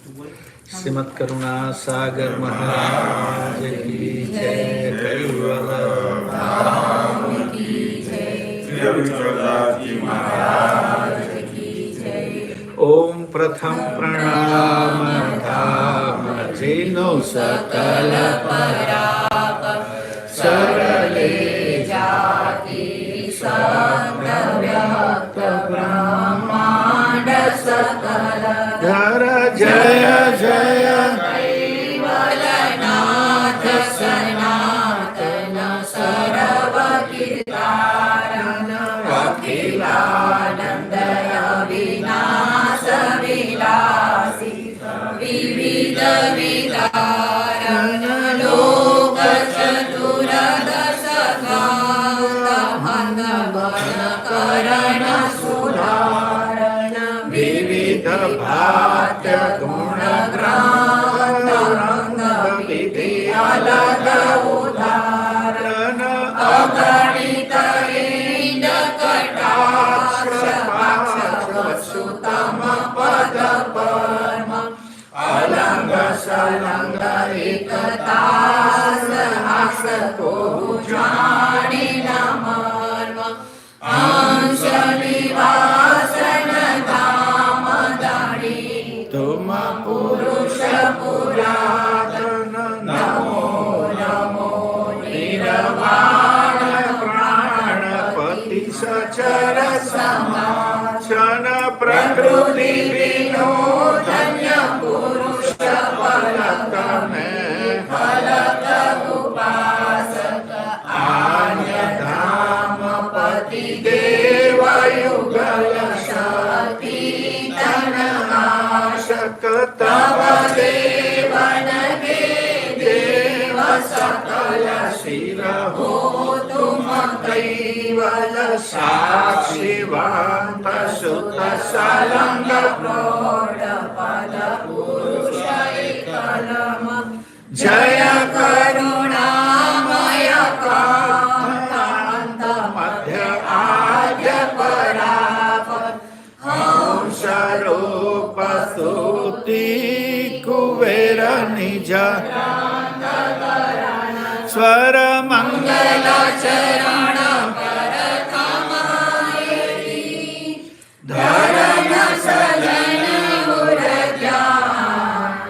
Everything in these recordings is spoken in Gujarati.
श्रीमद् करुणा सागर महाराज की जय। कैवल धाम की जय। ओम प्रथम प्रणाम धाम जेनो सकल पराप सरले जाति संत ब्रह्मांड सकल धर जय जय कैवलनाथ सनातन सर्वकीर्तारण अखिलानंद विनाश विलासी विविध विदारण लोक चतुर्दश गान करण सुधारण विविध भाग्य गुण ग्राम रंग विधि अलग उदाहरण अगणित इंद कटाक्ष सुतम पद परम अलंग सलंग एकतास हास को जानी न मर्म अंश निवासन धाम दाड़ी तुम पुरुष पुरातन नमो नमो निर्वाण प्राणपति सचर समाचन प्रकृति विनोदन्य पुरुष फलक में फलक उपासक आर्य धाम पति देव युगल शक्ति तन आशक तव देवन के देव सकल शिर हो तुम कैवल साक्षीवांत सुत सलंग प्रौढ़ पद पुरुष कलम जय करुणामय कांत मध्य आद्य पराप हंस रूप स्तुति कुबेर निज स्वर मंगल चरण धरण सजन उर ज्ञान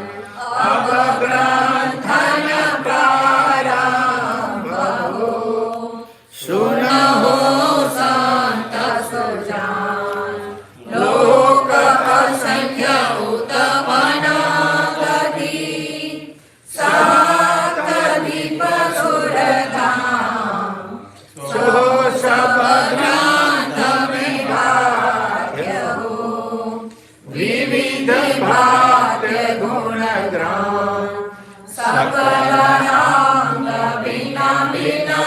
अब ग्रंथन प्रारंभ हो सुनहो संत सुजान लोक असंख्य उत्पन्न गति सात दीप सुरधाम सो सब ग्रंथ में भाग्य हो विविध भाग्य गुण ग्राम सकल अंग बिना बिना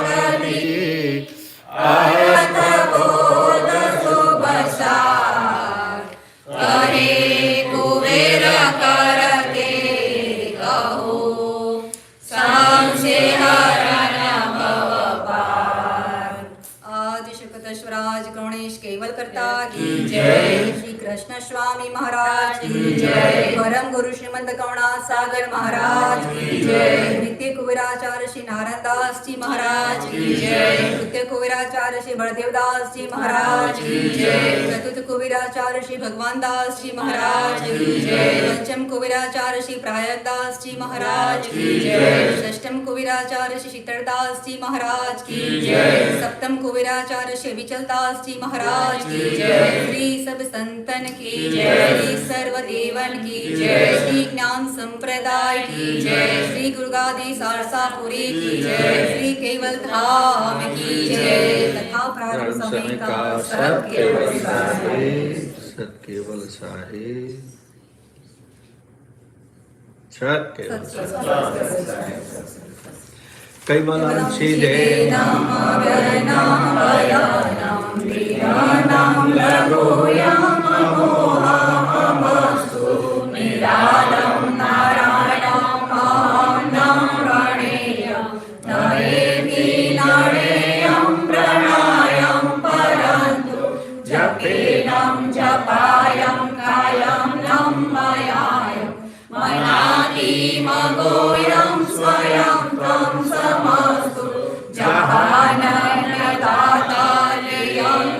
गति आयत बोध शुभ सार करे कुबेर करते कहो संशय हरण भव पार। आदि शक्त स्वराज गणेश केवल करता की जय। श्री कृष्ण स्वामी महाराज की जय। परम गुरु श्रीमंत करुणा सागर महाराज की जय। नित्य कुबेराचार्य श्री नारायण दास जी महाराज की जय। नित्य कुबेराचार्य श्री बलदेव दास जी महाराज की जय। चतुर्थ कुबेराचार्य श्री भगवान दास जी महाराज की जय। पंचम कुबेराचार्य श्री प्रायक दास जी महाराज की जय। षष्ठम कुबेराचार्य श्री शीतल दास जी महाराज की जय। सप्तम कुबेराचार्य श्री विचल दास जी महाराज की जय। श्री सब संतन की जय। श्री सर्वदेवन की जय। श्री ज्ञान संप्रदाय की जय। श्री गुरुगादी सारसापुरी की जय। श्री केवल धाम की जय। तथा प्रारंभ समय का सब केवल साहिब सत केवल साहिब सत केवल कैवलांचिदे नाम नाम नाम लगोयम मोहमस्तु निरालं नारायणं आनंदं प्रणेयं नयेति नरेयं प्रणायं परन्तु जपेनं जपायं कायं नमयाय गोयं स्वयं तं समस्तु जहाननदातार्यं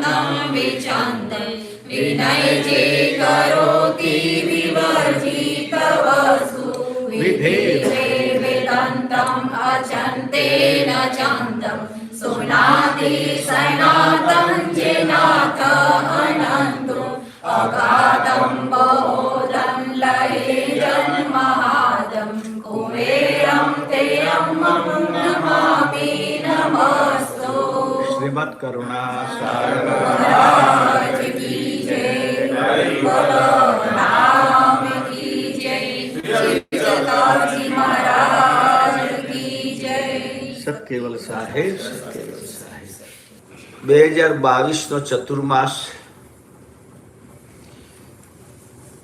तं विचन्दं विनयजे करोति विवर्जितवस्तु वेदन्तम् अचन्तेन चन्दं सुनाति सनातं जिनाथ अनन्तो अगाधं बहोदं लयेजन्महादं कुबेरं तेयं नमामि नमस्तु। श्रीमद् करुणा सागर महाराज की जय, बोलो राम की जय, सीताजी महाराज की जय। સત્કેવલ સાહેબ, સત્કેવલ સાહેબ। 2022 ચતુર્માસ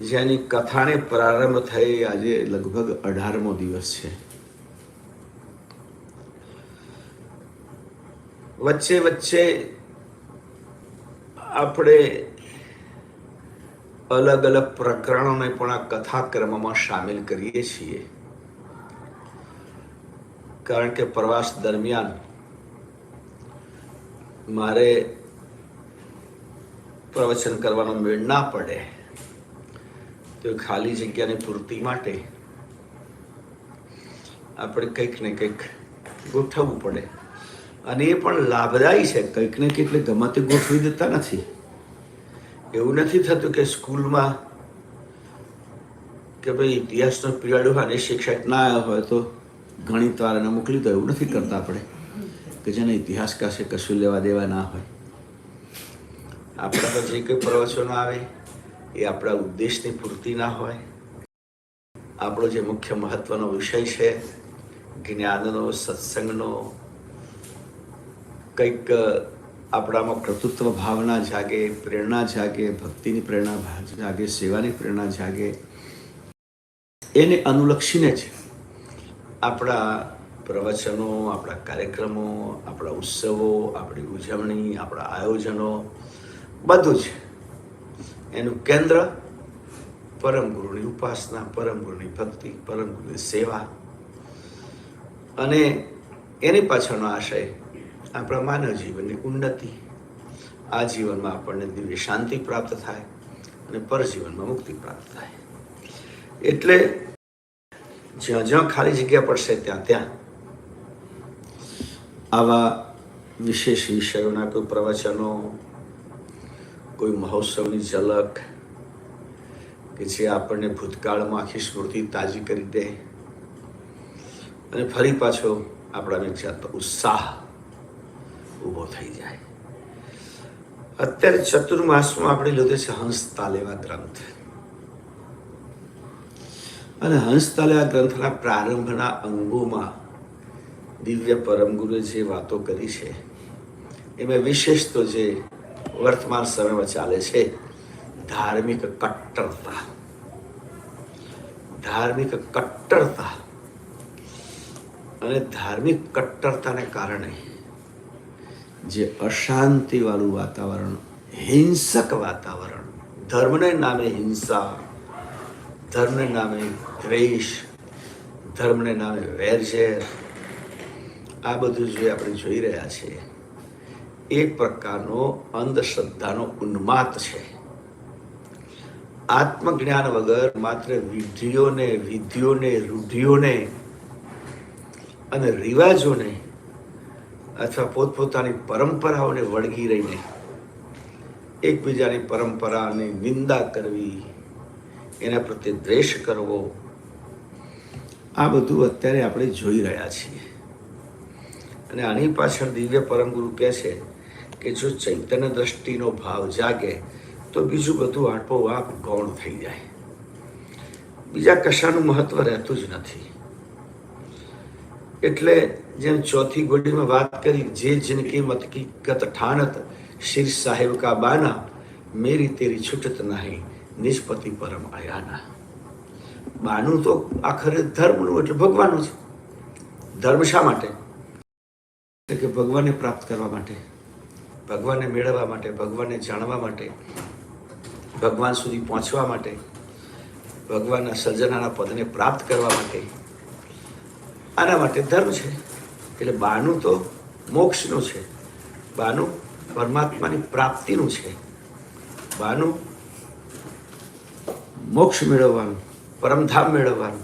જેની કથાને પ્રારંભ થઈ આજે લગભગ 18મો દિવસ છે। વચ્ચે વચ્ચે આપણે અલગ અલગ પ્રકરણોને પણ આ કથાક્રમમાં સામેલ કરીએ છીએ, કારણ કે પ્રવાસ દરમિયાન મારે પ્રવચન કરવાનો મેળ ના પડે તો ખાલી જગ્યાની પૂર્તિ માટે આપણે કંઈક ને કંઈક ગોઠવવું પડે, અને એ પણ લાભદાયી છે। કંઈક ને કંઈક ગમે તે ગોઠવી દેતા નથી। એવું નથી થતું કે સ્કૂલમાં કે ભાઈ ઇતિહાસનો પીરિયડ હોય અને શિક્ષક ના આવ્યો હોય તો ગણિતવાળાને મોકલી દો, એવું નથી કરતા આપણે કે જેને ઇતિહાસ પાસે કશું લેવા દેવા ના હોય। આપણા પર જે કંઈ પ્રવચનો આવે એ આપણા ઉદ્દેશની પૂર્તિ ના હોય। આપણો જે મુખ્ય મહત્વનો વિષય છે જ્ઞાનનો, સત્સંગનો, કંઈક આપણામાં કર્તૃત્વ ભાવના જાગે, પ્રેરણા જાગે, ભક્તિની પ્રેરણા જાગે, સેવાની પ્રેરણા જાગે, એને અનુલક્ષીને જ આપણા પ્રવચનો, આપણા કાર્યક્રમો, આપણા ઉત્સવો, આપણી ઉજવણી, આપણા આયોજનો બધું જ એનું કેન્દ્ર પરમ ગુરુની ઉપાસના, પરમ ગુરુની ભક્તિ, પરમ ગુરુની સેવા, અને એની પાછળનો આશય આપણા માનવ જીવનની ઉન્નતિ, આ જીવનમાં આપણને દિવ્ય શાંતિ પ્રાપ્ત થાય અને પરજીવનમાં મુક્તિ પ્રાપ્ત થાય। એટલે જ્યાં જ્યાં ખાલી જગ્યા પડશે ત્યાં ત્યાં આવા વિશેષ વિષયોના કોઈ પ્રવચનો, કોઈ મહોત્સવની ઝલક કે જે આપણને ભૂતકાળમાં આખી સ્મૃતિ તાજી કરી દે અને ફરી પાછો આપણાને એક જાતનો ઉત્સાહ ઊભો થઈ જાય। અત્યારે ચતુર્માસમાં આપણે લીધો છે હંસતાલેવા ગ્રંથ, અને હંસતાલેવા ગ્રંથના પ્રારંભના અંગોમાં દિવ્ય પરમગુરુએ જે વાતો કરી છે એમાં વિશેષ તો જે વર્તમાન સમયમાં ચાલે છે ધાર્મિક કટ્ટરતા, ધાર્મિક કટ્ટરતા, અને ધાર્મિક કટ્ટરતાને કારણે જે અશાંતિવાળું વાતાવરણ, હિંસક વાતાવરણ, ધર્મને નામે હિંસા, ધર્મને નામે દ્વેષ, ધર્મને નામે વેરઝેર, આ બધું જે આપણે જોઈ રહ્યા છીએ એક પ્રકારનો અંધશ્રદ્ધાનો ઉન્માદ છે। આત્મજ્ઞાન વગર માત્ર વિધિઓને, રૂઢિઓને અને રિવાજોને અથવા પોતપોતાની પરંપરાઓને વળગી રહીને એકબીજાની પરંપરાની નિંદા કરવી, એના પ્રત્યે દ્વેષ કરવો, આ બધું અત્યારે આપણે જોઈ રહ્યા છીએ। અને આની પાછળ દિવ્ય પરમગુરુ કહે છે કે જો ચૈતન્ય દ્રષ્ટિનો ભાવ જાગે તો બીજું બધું આપોઆપ ગૌણ થઈ જાય, બીજા કશાનું મહત્વ રહેતું જ નથી। એટલે જેમ ચોથી ગોડીમાં વાત કરી, જે જિનકી મત કી કત ઠાનત શિર સાહેબ કા બાના, મેરી તેરી છૂટત નહીં નિષ્પતિ પરમ આયાના। બાનું તો આખરે ધર્મનું એટલે ભગવાનનું છે। ધર્મ શા માટે? કે ભગવાનને પ્રાપ્ત કરવા માટે, ભગવાનને મેળવવા માટે, ભગવાનને જાણવા માટે, ભગવાન સુધી પહોંચવા માટે, ભગવાનના સર્જનાના પદને પ્રાપ્ત કરવા માટે આના માટે ધર્મ છે. એટલે બહારનું તો મોક્ષનું છે, બહારનું પરમાત્માની પ્રાપ્તિનું છે, બહારનું મોક્ષ મેળવવાનું, પરમધામ મેળવવાનું,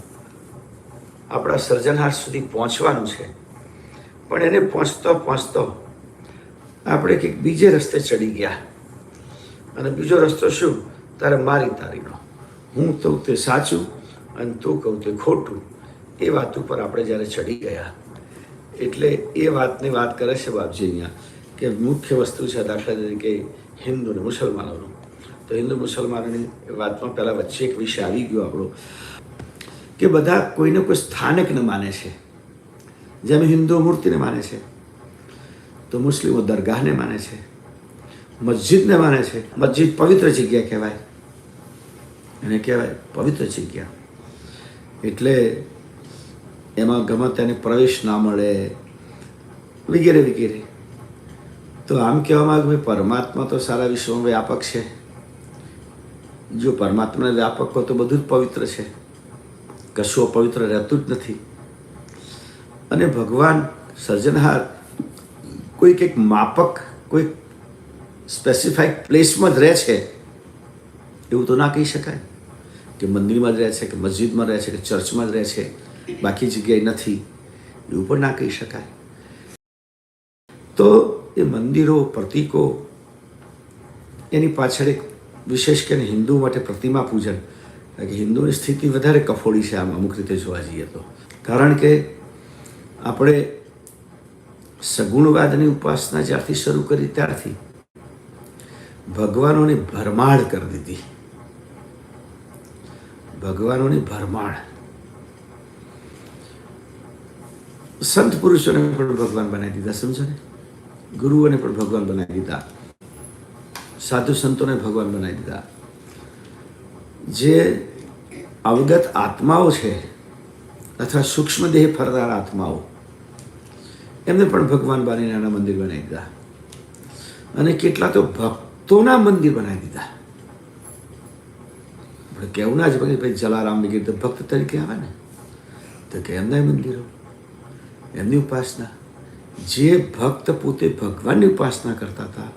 આપણા સર્જનહાર સુધી પહોંચવાનું છે. પણ એને પહોંચતો પહોંચતો આપણે કંઈક બીજે રસ્તે ચડી ગયા. અને બીજો રસ્તો શું? તારે મારી તારીનો, હું કહું તે સાચું અને તું કહું તે ખોટું, એ વાત ઉપર આપણે જ્યારે ચડી ગયા. એટલે એ વાતની વાત કરે છે બાપજી અહીંયા, કે મુખ્ય વસ્તુ છે દાખલા તરીકે હિન્દુ અને મુસલમાનોનું. તો હિન્દુ મુસલમાનોની વાતમાં પહેલાં વચ્ચે એક વિષય આવી ગયો આપણો, કે બધા કોઈને કોઈ સ્થાનકને માને છે. જેમ હિન્દુઓ મૂર્તિને માને છે, તો મુસ્લિમો દરગાહને માને છે, મસ્જિદને માને છે. મસ્જિદ પવિત્ર જગ્યા કહેવાય, એને કહેવાય પવિત્ર જગ્યા. એટલે એમાં ગમે તેને પ્રવેશ ના મળે વગેરે વગેરે. તો આમ કહેવામાં આવે કે પરમાત્મા તો સારા વિશ્વમાં વ્યાપક છે. જો પરમાત્માને વ્યાપક હોય તો બધું જ પવિત્ર છે, કશું અપવિત્ર રહેતું જ નથી. અને ભગવાન સર્જનહાર કોઈ કંઈક માપક, કોઈ સ્પેસિફાઈડ પ્લેસમાં જ રહે છે એવું તો ના કહી શકાય, કે મંદિરમાં જ રહે છે, કે મસ્જિદમાં રહે છે, કે ચર્ચમાં જ રહે છે, બાકી જગ્યાએ નથી, એવું પણ ના કહી શકાય. તો એ મંદિરો, પ્રતીકો, એની પાછળ એક વિશેષ કરીને હિન્દુ માટે પ્રતિમા પૂજન, કારણ કે હિન્દુની સ્થિતિ વધારે કફોડી છે આમ અમુક રીતે જોવા જઈએ તો. કારણ કે આપણે સગુણવાદની ઉપાસના જ્યારથી શરૂ કરી ત્યારથી ભગવાનોની ભરમાળ કરી દીધી. ભગવાનોની ભરમાળ. સંત પુરુષોને પણ ભગવાન બનાવી દીધા, સમજો ને. ગુરુઓને પણ ભગવાન બનાવી દીધા, સાધુ સંતોને ભગવાન બનાવી દીધા. જે અવગત આત્માઓ છે અથવા સૂક્ષ્મ દેહ ફરનાર આત્માઓ, એમને પણ ભગવાન બનીને નાના મંદિર બનાવી દીધા. અને કેટલા તો ભક્તોના મંદિર બનાવી દીધા. આપણે કહેવું ના જ ભાઈ જલારામ વગેરે તો ભક્ત તરીકે આવે ને, તો કે એમના મંદિરો, એમની ઉપાસના. જે ભક્ત પોતે ભગવાનની ઉપાસના કરતા હતા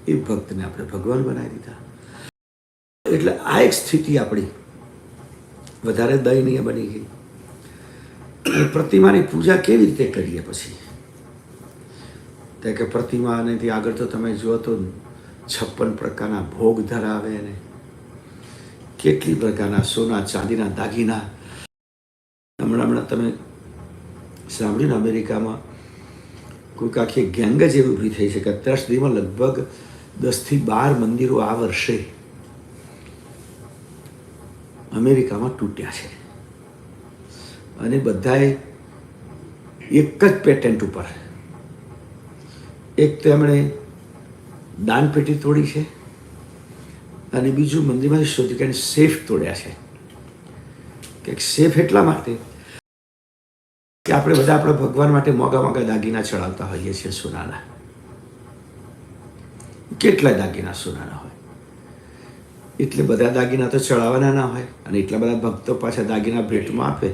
એ ભક્તને આપણે ભગવાન બનાવી દીધા. એટલે આ એક સ્થિતિ આપણી વધારે દયનીય બની ગઈ. અને પ્રતિમાની પૂજા કેવી રીતે કરીએ પછી? તો કે પ્રતિમાનેથી આગળ તો તમે જુઓ તો 56 પ્રકારના ભોગ ધરાવે ને કેટલી પ્રકારના સોના ચાંદીના દાગીના. હમણાં તમે સાંભળ્યું ને, અમેરિકામાં કોઈક આખી ગેંગ જ એવી ઊભી થઈ છે કે અત્યાર સુધીમાં લગભગ 10 થી 12 મંદિરો આ વર્ષે અમેરિકામાં તૂટ્યા છે. અને બધાએ એક જ પેટન્ટ ઉપર, એક તો એમણે દાનપેટી તોડી છે, અને બીજું મંદિરમાંથી શોધી કાઢીને સેફ તોડ્યા છે. કે સેફ એટલા માટે કે આપણે બધા આપણા ભગવાન માટે મોંઘા મોંઘા દાગીના ચડાવતા હોઈએ છીએ સોનાના. કેટલા દાગીના સોનાના હોય, એટલે બધા દાગીના તો ચડાવવાના ના હોય. અને એટલા બધા ભક્તો પાછા દાગીના ભેટમાં આપે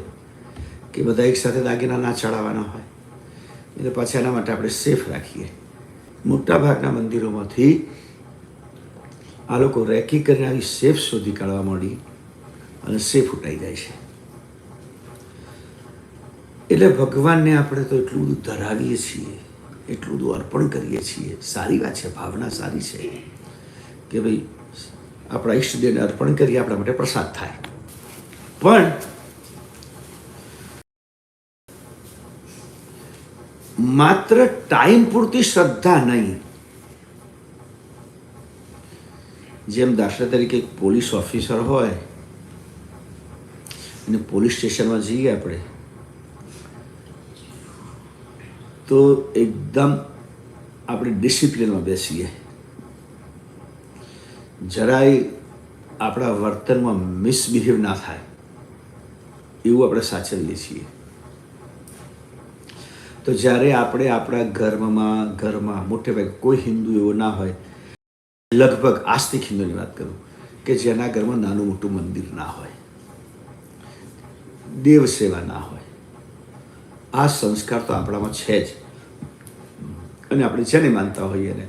કે બધા એક સાથે દાગીના ના ચડાવવાના હોય. એટલે પાછા એના માટે આપણે સેફ રાખીએ. મોટાભાગના મંદિરોમાંથી આ લોકો રેકી કરીને આવી સેફ શોધી કાઢવા માંડી અને સેફ ઉઠાઈ જાય છે. એટલે ભગવાનને આપણે તો એટલું બધું ધરાવીએ છીએ, એટલું બધું અર્પણ કરીએ છીએ. સારી વાત છે, ભાવના સારી છે કે ભાઈ આપણા ઈષ્ટદેવને અર્પણ કરીએ, આપણા માટે પ્રસાદ થાય. પણ માત્ર ટાઈમ પૂરતી શ્રદ્ધા નહીં. જેમ દાખલા તરીકે એક પોલીસ ઓફિસર હોય અને પોલીસ સ્ટેશનમાં જઈએ આપણે, તો એકદમ આપણે ડિસિપ્લિનમાં બેસીએ, જરાય આપણા વર્તનમાં મિસબિહેવ ના થાય એવું આપણે સાચવીએ છીએ. તો જ્યારે આપણે આપણા ઘરમાં મોટે ભાગે કોઈ હિન્દુ એવો ના હોય, લગભગ આસ્તિક હિન્દુની વાત કરું, કે જેના ઘરમાં નાનું મોટું મંદિર ના હોય, દેવ સેવા ના હોય, આ સંસ્કાર તો આપણામાં છે જ, અને આપણે જેને માનતા હોઈએ ને,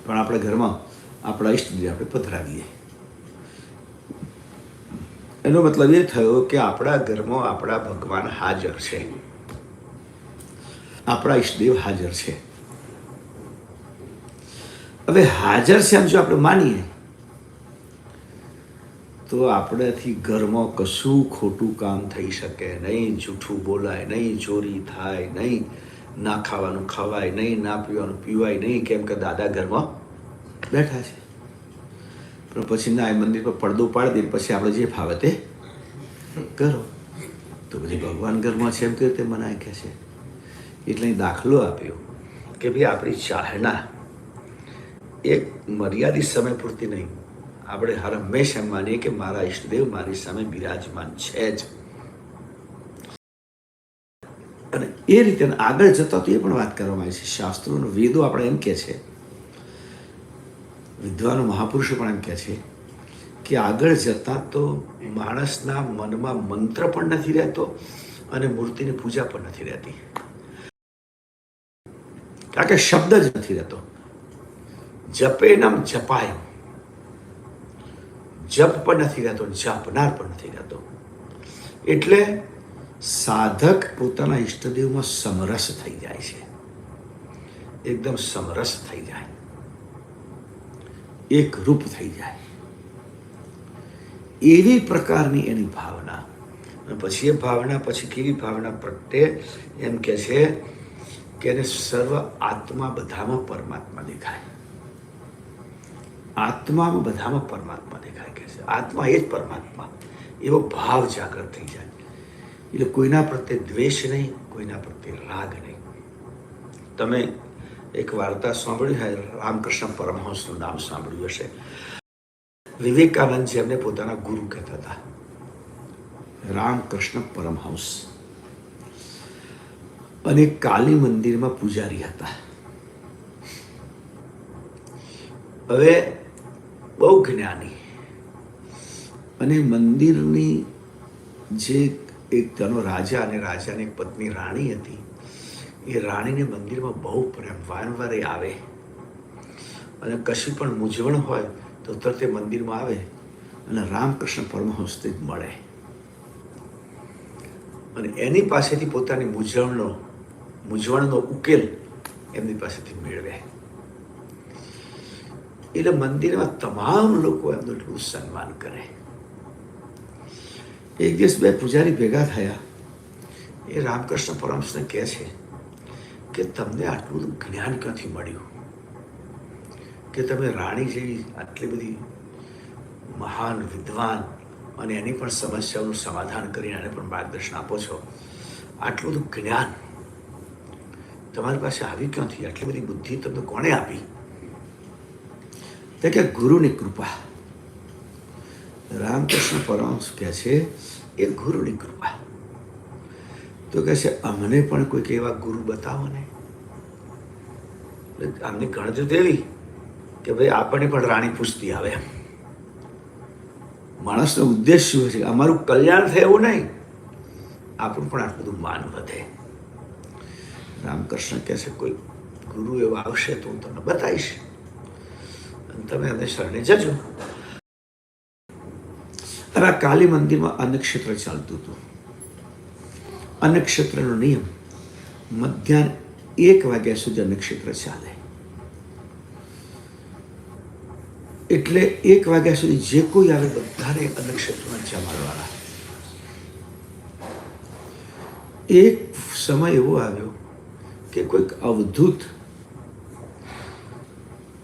પણ આપણા ઘરમાં આપણા ઈષ્ટદેવ આપણે પધરાવીએ. એનો મતલબ એ થયો કે આપણા ઘરમાં આપણા ભગવાન હાજર છે, આપણા ઈષ્ટદેવ હાજર છે. હવે હાજર છે એમ જો આપણે માનીએ તો આપણાથી ઘરમાં કશું ખોટું કામ થઈ શકે નહીં, જૂઠું બોલાય નહીં, ચોરી થાય નહીં, ના ખાવાનું ખવાય નહીં, ના પીવાનું પીવાય નહીં, કેમ કે દાદા ઘરમાં બેઠા છે. પણ પછી ના, એ મંદિર પર પડદો પાડી દે, પછી આપણે જે ફાવે તે કરો. તો પછી ભગવાન ઘરમાં છે એમ કે તે મનાય કે છે. એટલે દાખલો આપ્યો કે ભાઈ આપણી ચાહના એક મર્યાદિત સમય પૂરતી નહીં, આપણે હર હંમેશા માનીએ કે મારા ઈષ્ટદેવ મારી સામે બિરાજમાન છે જ. અને એ રીતે આગળ જતા તો એ પણ વાત કરવામાં આવી છે. શાસ્ત્રોનો વેદો આપણે એમ કહે છે, વિદ્વાનો મહાપુરુષો પણ એમ કહે છે કે આગળ જતા તો માણસના મનમાં મંત્ર પણ નથી રહેતો અને મૂર્તિની પૂજા પણ નથી રહેતી, કારણ કે શબ્દ જ નથી રહેતો. જપેનમ જપાય, જપ પણ નથી રહેતો, જાપનાર પણ નથી રહેતો. એટલે સાધક પોતાના ઈષ્ટદેવમાં સમરસ થઈ જાય છે, એકદમ સમરસ થઈ જાય, એક રૂપ થઈ જાય, એવી પ્રકારની એની ભાવના. અને પછી એ ભાવના પછી કેવી ભાવના પ્રગટે, એમ કે છે કે એને સર્વ આત્મા બધામાં પરમાત્મા દેખાય, આત્મામાં બધામાં પરમાત્મા દેખાય કે છે. આત્મા એ જ પરમાત્મા, એવો ભાવ જાગૃત થઈ જાય. એટલે કોઈના પ્રત્યે દ્વેષ નહીં, કોઈના પ્રત્યે રાગ નહીં. તમે એક વાર્તા સાંભળી હોય, રામકૃષ્ણ પરમહંસનું નામ સાંભળ્યું હશે. વિવેકાનંદ જેમને પોતાના ગુરુ કહેતા હતા, રામકૃષ્ણ પરમહંસ, અને કાલી મંદિરમાં પૂજારી હતા. હવે બહુ જ્ઞાની, અને મંદિરની જે એક તેનો રાજા અને રાજાની એક પત્ની રાણી હતી, એ રાણીને મંદિરમાં બહુ પ્રેમ, વારંવાર આવે, અને કશી પણ મૂંઝવણ હોય તો તરત એ મંદિરમાં આવે અને રામકૃષ્ણ પરમહંસથી મળે, અને એની પાસેથી પોતાની મૂંઝવણનો ઉકેલ એમની પાસેથી મેળવે. એટલે મંદિરમાં તમામ લોકો એમનું એટલું સન્માન કરે. એક દિવસ બે પૂજારી ભેગા થયા. એ રામકૃષ્ણ પરમહંસને કહે છે કે તમને આટલું બધું જ્ઞાન ક્યાંથી મળ્યું કે તમે રાણી જેવી આટલી બધી મહાન વિદ્વાન અને એની પણ સમસ્યાઓનું સમાધાન કરીને એને પણ માર્ગદર્શન આપો છો. આટલું બધું જ્ઞાન તમારી પાસે આવી ક્યાંથી? આટલી બધી બુદ્ધિ તમને કોણે આપી? તો કે ગુરુની કૃપા. રામકૃષ્ણ પરમહંસ કહે છે એ ગુરુની કૃપા. તો કહે છે અમને પણ કોઈક એવા ગુરુ બતાવો ને. આમની ગણતરી એવી કે ભાઈ આપણને પણ રાણી પૂછતી આવે. માણસનો ઉદ્દેશ શું છે? અમારું કલ્યાણ થાય એવું નહીં, આપણું પણ આટલું બધું માન વધે. રામકૃષ્ણ કહે છે કોઈ ગુરુ એવા આવશે તો હું તમને બતાવીશ, અને તમે એને શરણે જજો. હવે કાલી મંદિરમાં અન્નક્ષેત્ર ચાલતું હતું. અન્નક્ષેત્રનો નિયમ મધ્યાહન 1 વાગ્યા સુધી અન્નક્ષેત્ર ચાલે. એટલે 1 વાગ્યા સુધી જે કોઈ આવે બધાને અન્નક્ષેત્રમાં જમાડવાના. એક સમય એવો આવ્યો કે કોઈક અવધૂત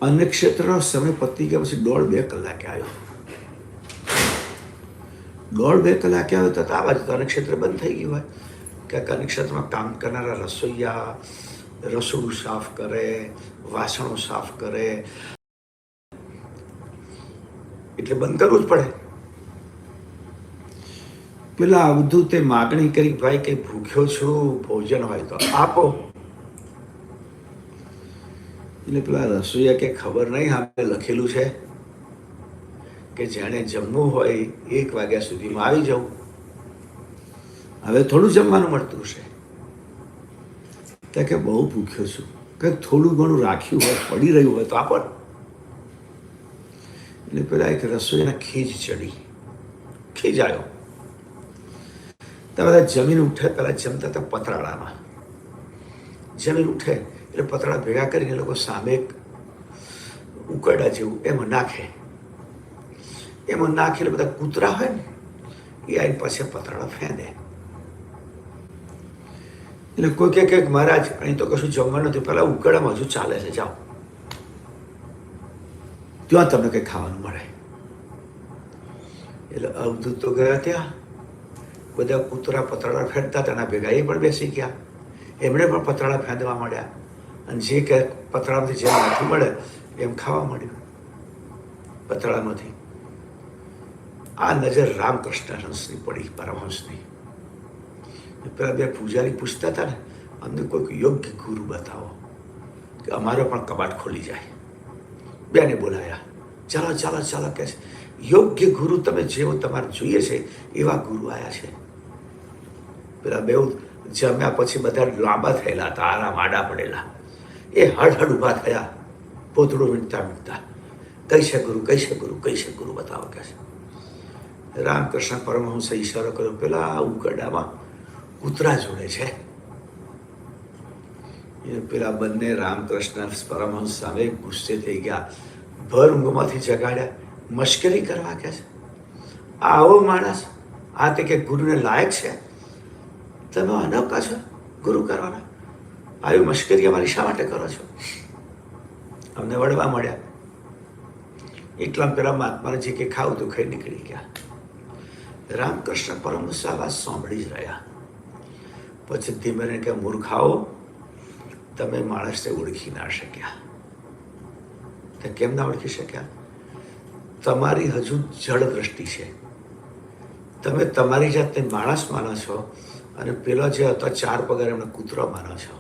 અન્નક્ષેત્રનો સમય પતી ગયા પછી 1.5-2 કલાકે આવ્યો. 1.5-2 કલાકે આવ્યો તો આ બાજુ તો અન્નક્ષેત્ર બંધ થઈ ગયું હોય, કે અન્નક્ષેત્રમાં કામ કરનારા રસોઈયા રસોડું સાફ કરે, વાસણો સાફ કરે, એટલે બંધ કરવું જ પડે. પેલા અવધૂતે માગણી કરી, ભાઈ કઈ ભૂખ્યો છું, ભોજન હોય તો આપો. એટલે પેલા રસોઈયા કે ખબર નહીં, આપણે લખેલું છે કે જેણે જમવું હોય 1 વાગ્યા સુધીમાં આવી જવું. હવે થોડું જમવાનું મળતું હશે. કે બહુ ભૂખ્યો છું, કંઈક થોડું ઘણું રાખ્યું હોય, પડી રહ્યું હોય તો આપો. એટલે પેલા એક રસોઈના ખીજ ચડી, ખીજ આવ્યો. તો બધા જમીન ઉઠે, પેલા જમતા હતા પતરાળામાં. જમીન ઉઠે એટલે પતરાળા ભેગા કરીને લોકો સામે એક ઉકરડા જેવું એમાં નાખે. એમાં નાખે એટલે બધા કૂતરા હોય ને એ આવીને પછી પતરાળા ફેંદે. એટલે કોઈ કે મહારાજ અહીં તો કશું જમવાનું નથી, પેલા ઉકરડામાં હજુ ચાલે છે, જાઓ ત્યાં તમને કંઈ ખાવાનું મળે. એટલે અવધૂત તો ગયા ત્યાં, બધા કૂતરા પતરાળા ફેંદતા હતા એના ભેગા એ પણ બેસી ગયા. એમણે પણ પતરાળા ફેંદવા માંડ્યા અને જે કે પતરામાંથી જેમ માથું મળે એમ ખાવા માંડ્યું પતરાળામાંથી. આ નજર રામકૃષ્ણ હંસની પડી, પરમહંસની. પેલા બે પૂજારી પૂછતા હતા ને, અમને કોઈક યોગ્ય ગુરુ બતાવો કે અમારો પણ કબાટ ખોલી જાય. બેને બોલાયા, ચાલો ચાલો ચાલો કે છે, યોગ્ય ગુરુ તમે જેવો તમારે જોઈએ છે એવા ગુરુ આવ્યા છે. પેલા બે જમ્યા પછી બધા લાંબા થયેલા હતા, આરામ આડા પડેલા. એ હળહળ ઊભા થયા, પોતળું વીણતા વીણતા, કઈ છે ગુરુ, કઈ છે ગુરુ, કઈ છે ગુરુ બતાવો કે છે. રામકૃષ્ણ પરમહંસે ઈશારો કર્યો, પેલા ઉકરડામાં કૂતરા જોડે છે. એ પેલા બંને રામકૃષ્ણ પરમહંસ સામે ગુસ્સે થઈ ગયા, ભર ઊંઘમાંથી જગાડ્યા. મશ્કરી કરવા કે છે, આવો માણસ આ તે કે ગુરુને લાયક છે, તમે અનોખા છો ગુરુ કરવાના, આવી મશ્કરી અમારી શા માટે કરો છો? અમને વળવા મળ્યા. એટલા પેલા મહાત્માને જે કે ખાવું તો ખાઈ નીકળી ગયા. રામકૃષ્ણ પરમહંસ આ વાત સાંભળી જ રહ્યા. પછી ધીમે કે મૂર્ખાઓ, તમે માણસને ઓળખી ના શક્યા. કેમ ના ઓળખી શક્યા? તમારી હજુ જળ દ્રષ્ટિ છે. તમે તમારી જાતને માણસ માનો છો અને પેલો જે હતો 4 પગાર એમને કૂતરો માનો છો.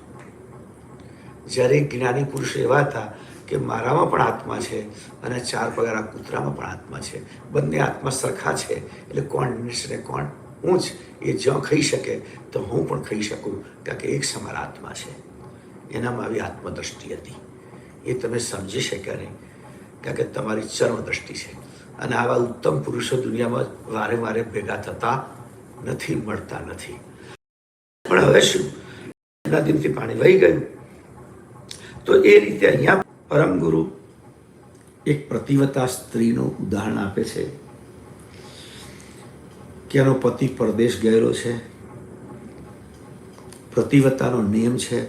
જ્યારે જ્ઞાની પુરુષો એવા હતા કે મારામાં પણ આત્મા છે અને 4 પગાર આ કૂતરામાં પણ આત્મા છે, બંને આત્મા સરખા છે, એટલે કોણ નીચ ને કોણ ઊંચ એ જ્યાં ખાઈ શકે તો હું પણ ખાઈ શકું, કારણ કે એક સમાન આત્મા છે. એનામાં આવી આત્મદ્રષ્ટિ હતી. એ તમે સમજી શક્યા નહીં, કારણ કે તમારી ચર્મ દ્રષ્ટિ છે. અને આવા ઉત્તમ પુરુષો દુનિયામાં વારે વારે ભેગા થતા નથી, મળતા નથી. પણ હવે શું, એના દિનથી પાણી વહી ગયું. તો એ રીતે અહીંયા પરમ ગુરુ એક પ્રતિવતા સ્ત્રીનું ઉદાહરણ આપે છે કે એનો પતિ પરદેશ ગયેલો છે. પ્રતિવતાનો નિયમ છે,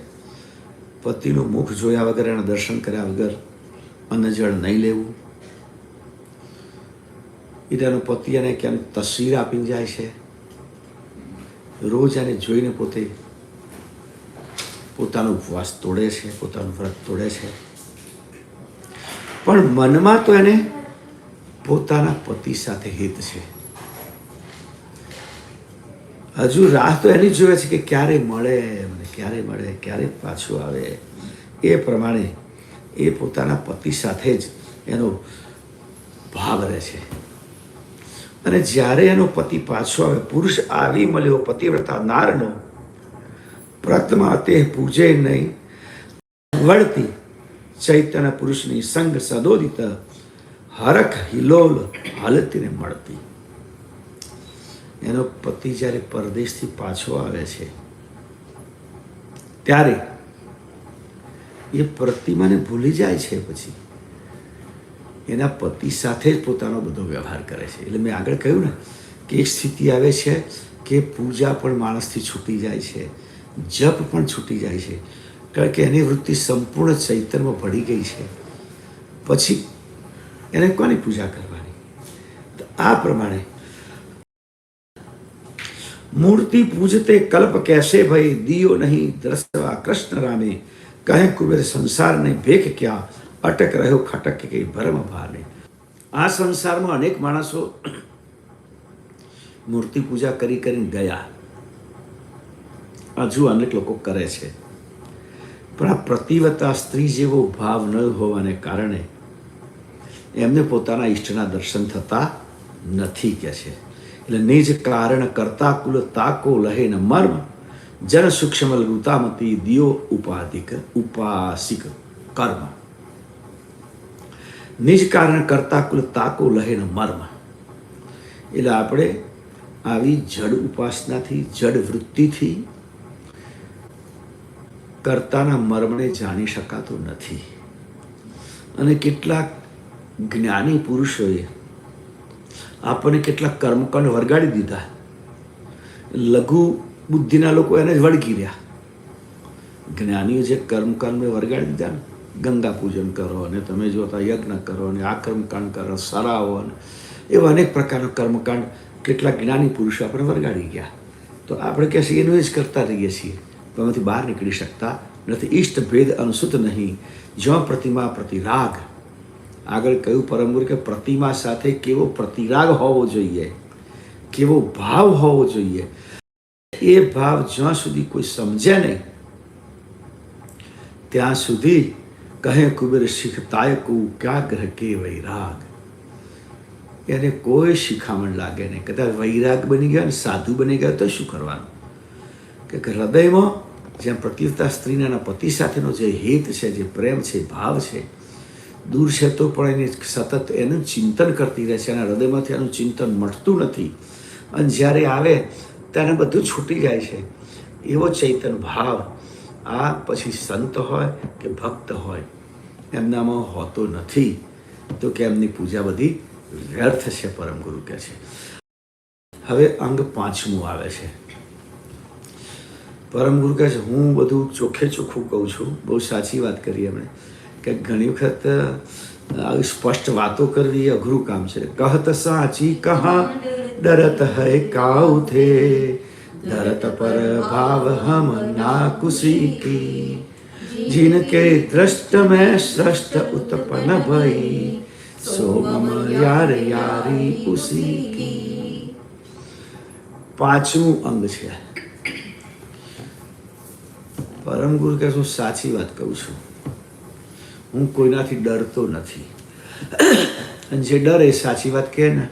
પતિનું મુખ જોયા વગર, એના દર્શન કર્યા વગર અન્ન જળ નહીં લેવું. એનો પતિ એને ક્યાંક તસવીર આપીને જાય છે, રોજ એને જોઈને પોતે પોતાનો ઉપવાસ તોડે છે, પોતાનું વ્રત તોડે છે. પણ મનમાં તો એને પોતાના પતિ સાથે હિત છે. હજુ રાહ તો એની જોવે છે કે ક્યારે મળે, મને ક્યારે મળે, ક્યારે પાછું આવે. એ પ્રમાણે એ પોતાના પતિ સાથે જ એનો ભાવ રહે છે. અને જ્યારે એનો પતિ પાછો આવે, પુરુષ આવી મળ્યો પતિવ્રતા નારનો, પ્રતમા તે પૂજે નહીં વળતી, ચૈતન્ય પુરુષની સંગ સદોદિત, હરખ હિલોલ હાલતીને મળતી. એનો પતિ જ્યારે પરદેશથી પાછો આવે છે ત્યારે એ પ્રતિમાને ભૂલી જાય છે. પછી એના પતિ સાથે જ પોતાનો બધો વ્યવહાર કરે છે. એટલે મેં આગળ કહ્યું ને કે એક સ્થિતિ આવે છે કે પૂજા પણ માણસથી છૂટી જાય છે, જપ પણ છૂટી જાય છે, કારણ કે એની વૃત્તિ સંપૂર્ણ ચૈતન્યમાં ભળી ગઈ છે. પછી એને કોની પૂજા કરવાની? તો આ પ્રમાણે મૂર્તિ પૂજતે કલ્પ कैसे भाई दियो नहीं દ્રષ્ટવા કૃષ્ણ રામે, કહે કુબેર સંસાર ને ભેખ ક્યાં, અટક રહ્યો ખટક કે ભરમ ભાને. આ સંસારમાં અનેક માણસો મૂર્તિ પૂજા કરી કરીને ગયા, હજુ અનેક લોકો કરે છે. પણ આ પ્રતિવતા સ્ત્રી જેવો ભાવ ન હોવાને કારણે એમને પોતાના ઈષ્ટના દર્શન થતા નથી કે છે. એટલે નિજ કારણ કરતા કુલ તાકો લહે ન મર્મ જન સૂક્ષ્મ લઘુતામતી દિયો ઉપાસિક કર્મ. નિજ કારણ કરતા કુલ તાકો લહે ન મર્મ. એટલે આપણે આવી જડ ઉપાસનાથી, જડ વૃત્તિથી કર્તાના મર્મને જાણી શકાતો નથી. અને કેટલાક જ્ઞાની પુરુષોએ આપણને કેટલાક કર્મકાંડ વરગાડી દીધા. લઘુ બુદ્ધિના લોકો એને જ વળગી રહ્યા. જ્ઞાનીઓ જે કર્મકાંડ વરગાડી દીધા ને, ગંગા પૂજન કરો અને તમે જોતા યજ્ઞ કરો અને આ કર્મકાંડ કરો, સરાવો અને એવા અનેક પ્રકારના કર્મકાંડ કેટલાક જ્ઞાની પુરુષો આપણે વરગાડી ગયા. તો આપણે કહે છે એનું જ કરતા રહીએ છીએ, પણ એમાંથી બહાર નીકળી શકતા નથી. ઈષ્ટ ભેદ અનુસૂત નહીં જો પ્રતિમા પ્રતિરાગ. આગળ કહ્યું પરમ ગુરુ કે પ્રતિમા સાથે કેવો પ્રતિરાગ હોવો જોઈએ, કેવો ભાવ હોવો જોઈએ. એ ભાવ જ્યાં સુધી કોઈ સમજે નહીં ત્યાં સુધી કહે કુબેર શીખતાય કુ ક્યાં ગ્રહ કે વૈરાગ. એને કોઈ શિખામણ લાગે નહીં. કદાચ વૈરાગ બની ગયા ને સાધુ બની ગયા તો શું કરવાનું? કે હૃદયમાં જેમ પ્રતિવતા સ્ત્રીના પતિ સાથેનો જે હિત છે, જે પ્રેમ છે, ભાવ છે, દૂર છે તો પણ એને સતત એનું ચિંતન કરતી રહે છે. એના હૃદયમાંથી એનું ચિંતન મટતું નથી. અને જ્યારે આવે ત્યારે બધું છૂટી જાય છે. એવો ચૈતન ભાવ આ પછી સંત હોય કે ભક્ત હોય એમનામાં હોતો નથી. તો કે એમની પૂજા બધી વ્યર્થ છે, પરમ ગુરુ કહે છે. હવે અંગ 5મું આવે છે. પરમ ગુરુ કહે છે હું બધું ચોખ્ખે ચોખ્ખું કહું છું. બહુ સાચી વાત કરી એમણે કે ઘણી વખત આવી સ્પષ્ટ વાતો કરવી એ અઘરું કામ છે. કહત સાચી કહા ડરત હૈ કાઉ થે ડરત પર ભાવ હમ ના કુશી કી जिनके दृष्ट में सृष्ट उत्पन्न भई सो मम यार यारी उसी की. 5મું અંગ છે. પરમ ગુરુ કહે હું સાચી વાત કહું છું. હું કોઈનાથી ડરતો નથી. અને જે ડરે સાચી વાત કહે ને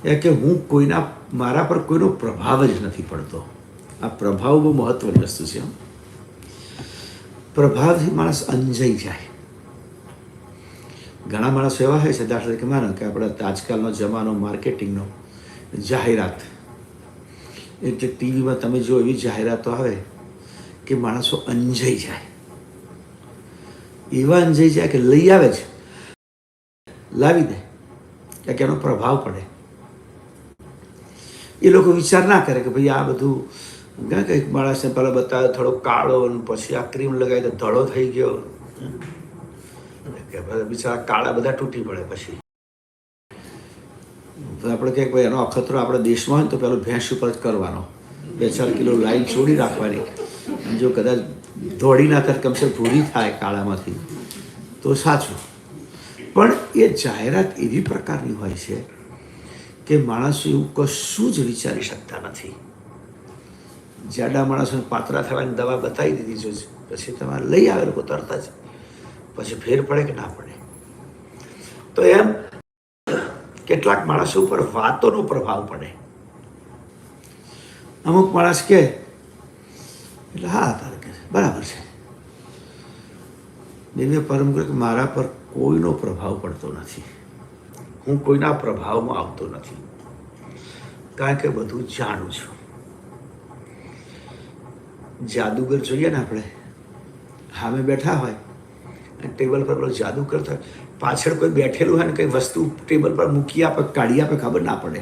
એ કે હું મારા પર કોઈનો પ્રભાવ જ નથી પડતો. આ પ્રભાવ બહુ મહત્વની વસ્તુ છે. પ્રભાવથી માણસ અંજાઈ જાય. ઘણા માણસો એવા હોય છે, દાખલા તરીકે માનો કે આપણે આજકાલનો જમાનો માર્કેટિંગનો, જાહેરાત એટલે ટીવીમાં તમે જો એવી જાહેરાતો આવે કે માણસો અંજાઈ જાય. એવા અંજાઈ જાય કે લઈ આવે છે, લાવી દે કે એનો પ્રભાવ પડે. એ લોકો વિચાર ના કરે કે ભાઈ આ બધું કંઈક માણસને પહેલાં બતાવે થોડો કાળો અને પછી આ ક્રીમ લગાવી તો ધડો થઈ ગયો કે બિચારા કાળા બધા તૂટી પડે. પછી તો આપણે કંઈક ભાઈ એનો અખતરો આપણા દેશમાં હોય તો પેલો ભેંસ ઉપર જ કરવાનો, 2-4 કિલો લાઈન છોડી રાખવાની. જો કદાચ દોડી ના થાય કમસે ભૂરી થાય કાળામાંથી તો સાચું. પણ એ જાહેરાત એવી પ્રકારની હોય છે કે માણસો એવું કશું જ વિચારી શકતા નથી. જાડા માણસોને પાતળા થવાની દવા બતાવી દીધી છે, પછી તમારે લઈ આવે લોકો તરત જ, પછી ફેર પડે કે ના પડે. તો એમ કેટલાક માણસો ઉપર વાતોનો પ્રભાવ પડે. અમુક માણસ કે એટલે હા તારે કે બરાબર છે. દિવ્ય પરમ ગુરુ કે મારા પર કોઈનો પ્રભાવ પડતો નથી. હું કોઈના પ્રભાવમાં આવતો નથી, કારણ કે બધું જાણું છું. જાદુગર જોઈએ ને, આપણે સામે બેઠા હોય અને ટેબલ પર પેલો જાદુ કરતા હોય, પાછળ કોઈ બેઠેલું હોય ને કંઈ વસ્તુ ટેબલ પર મૂકી આપે, કાઢી આપે, ખબર ના પડે.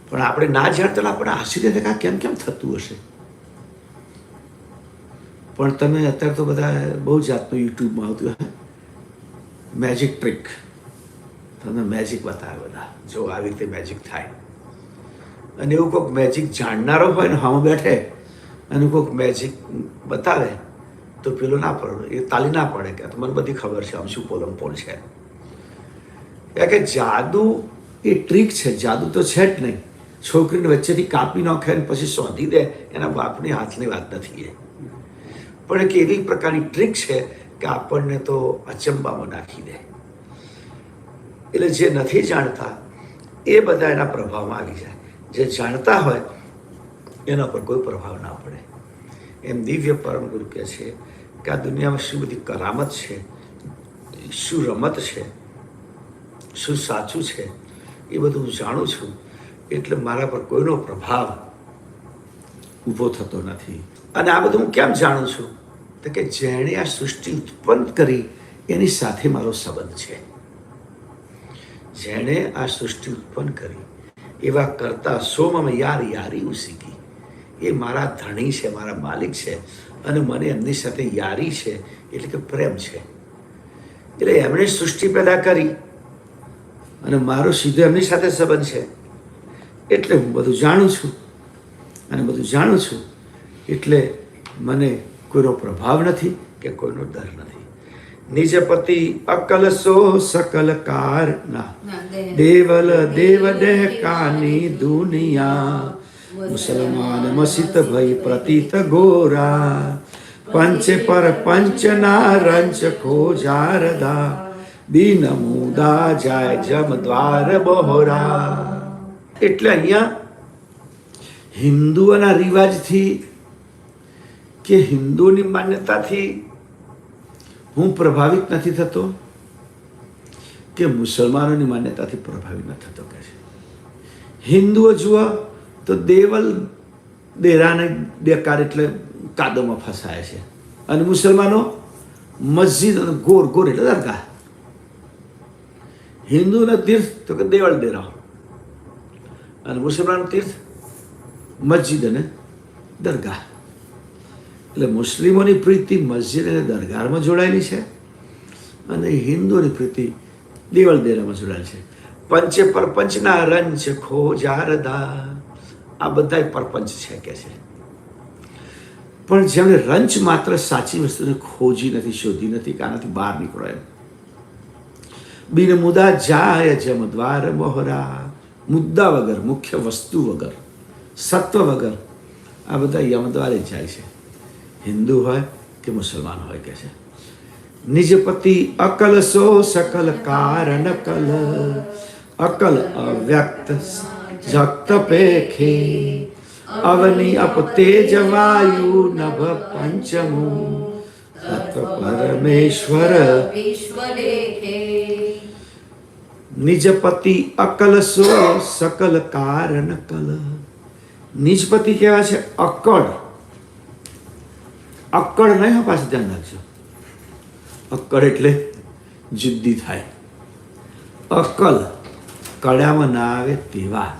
પણ આપણે ના જાણતા આપણે આશ્ચર્ય થાય કેમ કેમ થતું હશે. પણ તમે અત્યારે તો બધા બહુ જાતનું યુટ્યુબમાં આવતું હોય મેજિક ટ્રીક, તમને મેજિક બતાવે બધા, જો આવી રીતે મેજિક થાય. અને એવું કોઈક મેજિક જાણનારો હોય ને હા બેઠે અને કોઈક મેજિક બતાવે તો પેલો ના પડે, એ તાલી ના પડે કે મને બધી ખબર છે આમ શું પોલમ પોલ છે. કે જાદુ એ ટ્રીક છે, જાદુ તો છે જ નહીં. છોકરીને વચ્ચેથી કાપી નાખે ને પછી શોધી દે, એના બાપની હાથની વાત નથી એ. પણ એક એવી પ્રકારની ટ્રીક છે કે આપણને તો અચંબામાં નાખી દે. એટલે જે નથી જાણતા એ બધા એના પ્રભાવમાં આવી જાય. જે જાણતા હોય એના પર કોઈ પ્રભાવ ના પડે. એમ દિવ્ય પરમ ગુરુ કહે છે કે આ દુનિયામાં શું બધી કરામત છે, શું રમત છે, શું સાચું છે, એ બધું હું જાણું છું. એટલે મારા પર કોઈનો પ્રભાવ ઊભો થતો નથી. અને આ બધું હું કેમ જાણું છું? તો કે જેણે આ સૃષ્ટિ ઉત્પન્ન કરી એની સાથે મારો સંબંધ છે. જેણે આ સૃષ્ટિ ઉત્પન્ન કરી એવા કરતા સોમમ યાર યારી ઉસીકી, એ મારા ધણી છે, મારા માલિક છે, અને મને એમની સાથે યારી છે, એટલે કે પ્રેમ છે. એટલે એમણે સૃષ્ટિ પેદા કરી અને મારો સીધો એમની સાથે સંબંધ છે. એટલે હું બધું જાણું છું, અને બધું જાણું છું એટલે મને કોઈનો પ્રભાવ નથી કે કોઈનો ડર નથી. નિજપતિ અકલ સો સકલ કારના, દેવલ દેવ દેહ કાની દુનિયા, મુસલમાન મસિત ભઈ પ્રતીત ગોરા, પંચે પર પંચના રંચ ખોજારદા, દીન મુદા જાય જમ દ્વાર બહોરા. એટલે અહીંયા હિન્દુઓના રિવાજથી કે હિન્દુની માન્યતાથી હું પ્રભાવિત નથી થતો કે મુસલમાનોની માન્યતાથી પ્રભાવિત નથી થતો. કે છે હિન્દુઓ જુઓ તો દેવલ દેરાને બેકાર એટલે કાદવમાં ફસાય છે, અને મુસલમાનો મસ્જિદ અને ગોર ગોર એટલે દરગાહ. હિન્દુના તીર્થ તો કે દેવળ દેરા, અને મુસલમાન તીર્થ મસ્જિદ અને દરગાહ. એટલે મુસ્લિમોની પ્રીતિ મસ્જિદ અને દરગાહમાં જોડાયેલી છે, અને હિન્દુઓની પ્રીતિ દેવળ દેરામાં જોડાયેલી છે. પંચે પરપંચના રંચ ખોજારદા, આ બધા પરપંચ છે કે છે. પણ જેમણે રંચ માત્ર સાચી વસ્તુને ખોજી નથી, શોધી નથી કે આનાથી બહાર નીકળો એમ. બિન મુદ્દા જાય જમ દ્વાર બહોરા, મુદ્દા વગર, મુખ્ય વસ્તુ વગર, સત્વ વગર આ બધા યમદ્વારે જાય છે, હિન્દુ હોય કે મુસલમાન હોય. કે છે નિજપતિ અકલ સો સકલ કારણ કલ, અકલ અવ્યક્ત જગત પેખે, અવની અપ તેજ વાયુ નભ પંચમુ, તત્વ પરમેશ્વર વિશ્વ લેખે. નિજપતિ અકલ સો સકલ કારણ કલ. નિજપતિ કહેવાય છે અકળ. અક્કડ નહીં હોય, પાછું ધ્યાન રાખજો. અક્કડ એટલે જિદ્દી થાય. અક્કલ કળામાં ના આવે તેવા,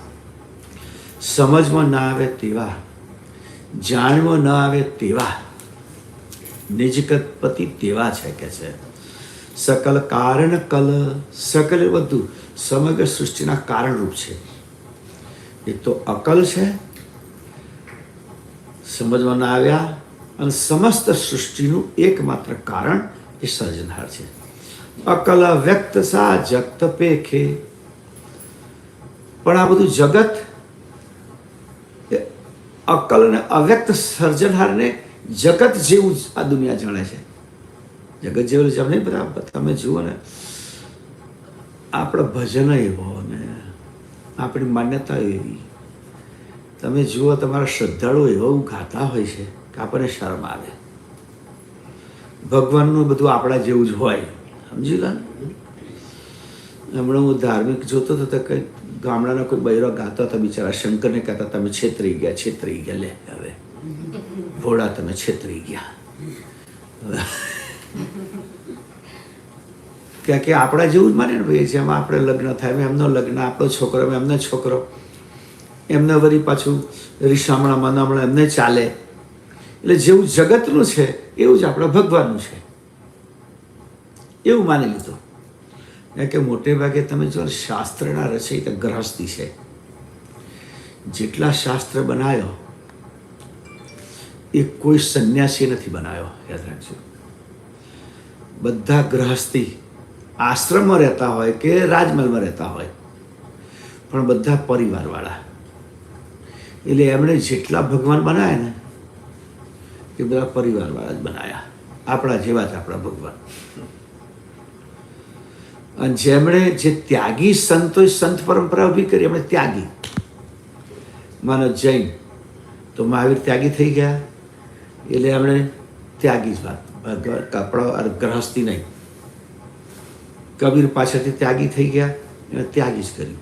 સમજમાં ના આવે તેવા, જાણમાં ના આવે તેવા નિજપતિ તેવા છે. કે છે સકલ કારણ કલ. સકલ બધું સમગ્ર સૃષ્ટિના કારણરૂપ છે. એક તો અકલ છે, સમજમાં ના આવ્યા, અને સમસ્ત સૃષ્ટિનું એકમાત્ર કારણ એ સર્જનહાર છે. અકલ વ્યક્ત સા જગત પેખે. પણ આ બધું જગત અકલ અને અવ્યક્ત સર્જનહારને જગત જેવું જ આ દુનિયા જાણે છે. જગત જેવું જમ નહીં. બધા તમે જુઓ ને, આપણો ભજન એવો ને આપણી માન્યતા એવી. તમે જુઓ તમારા શ્રદ્ધાળુ એવું ગાતા હોય છે કે આપણને શરમ આવે. ભગવાનનું બધું આપણા જેવું જ હોય, સમજી લો. હમણાં હું ધાર્મિક જોતો હતો તો કંઈક ગામડાનો કોઈ બૈરો ગાતો હતો, બિચારા શંકરને કહેતા તમે છેતરી ગયા, છેતરી ગયા. લે હવે ભોળા તમે છેતરી ગયા. કે આપણા જેવું જ માને ને ભાઈ. જેમાં આપણે લગ્ન થાય એમનો લગ્ન, આપણો છોકરો એમનો છોકરો, એમને વળી પાછું રીસામણા મનામણા એમને ચાલે. એટલે જેવું જગતનું છે એવું જ આપણા ભગવાનનું છે, એવું માની લીધું. કે મોટે ભાગે તમે જો શાસ્ત્રના રચયિતા ગ્રહસ્થી છે. જેટલા શાસ્ત્ર બનાવ્યો એ કોઈ સંન્યાસી નથી બનાવ્યો, યાદ રાખજો. બધા ગ્રહસ્થી આશ્રમમાં રહેતા હોય કે રાજમહેલમાં રહેતા હોય, પણ બધા પરિવારવાળા. એટલે એમણે જેટલા ભગવાન બનાવ્યા ને એ બધા પરિવારવાળા જ બનાવ્યા. આપણા જેવા જ આપણા ભગવાન. અને જેમણે જે ત્યાગી સંતો સંત પરંપરા ઊભી કરી એમણે ત્યાગી. માનો જૈન તો મહાવીર ત્યાગી થઈ ગયા એટલે એમણે ત્યાગી જ વાત, કપડા ગ્રહસ્થી નહીં. કબીર પાછળથી ત્યાગી થઈ ગયા, એણે ત્યાગી જ કર્યું.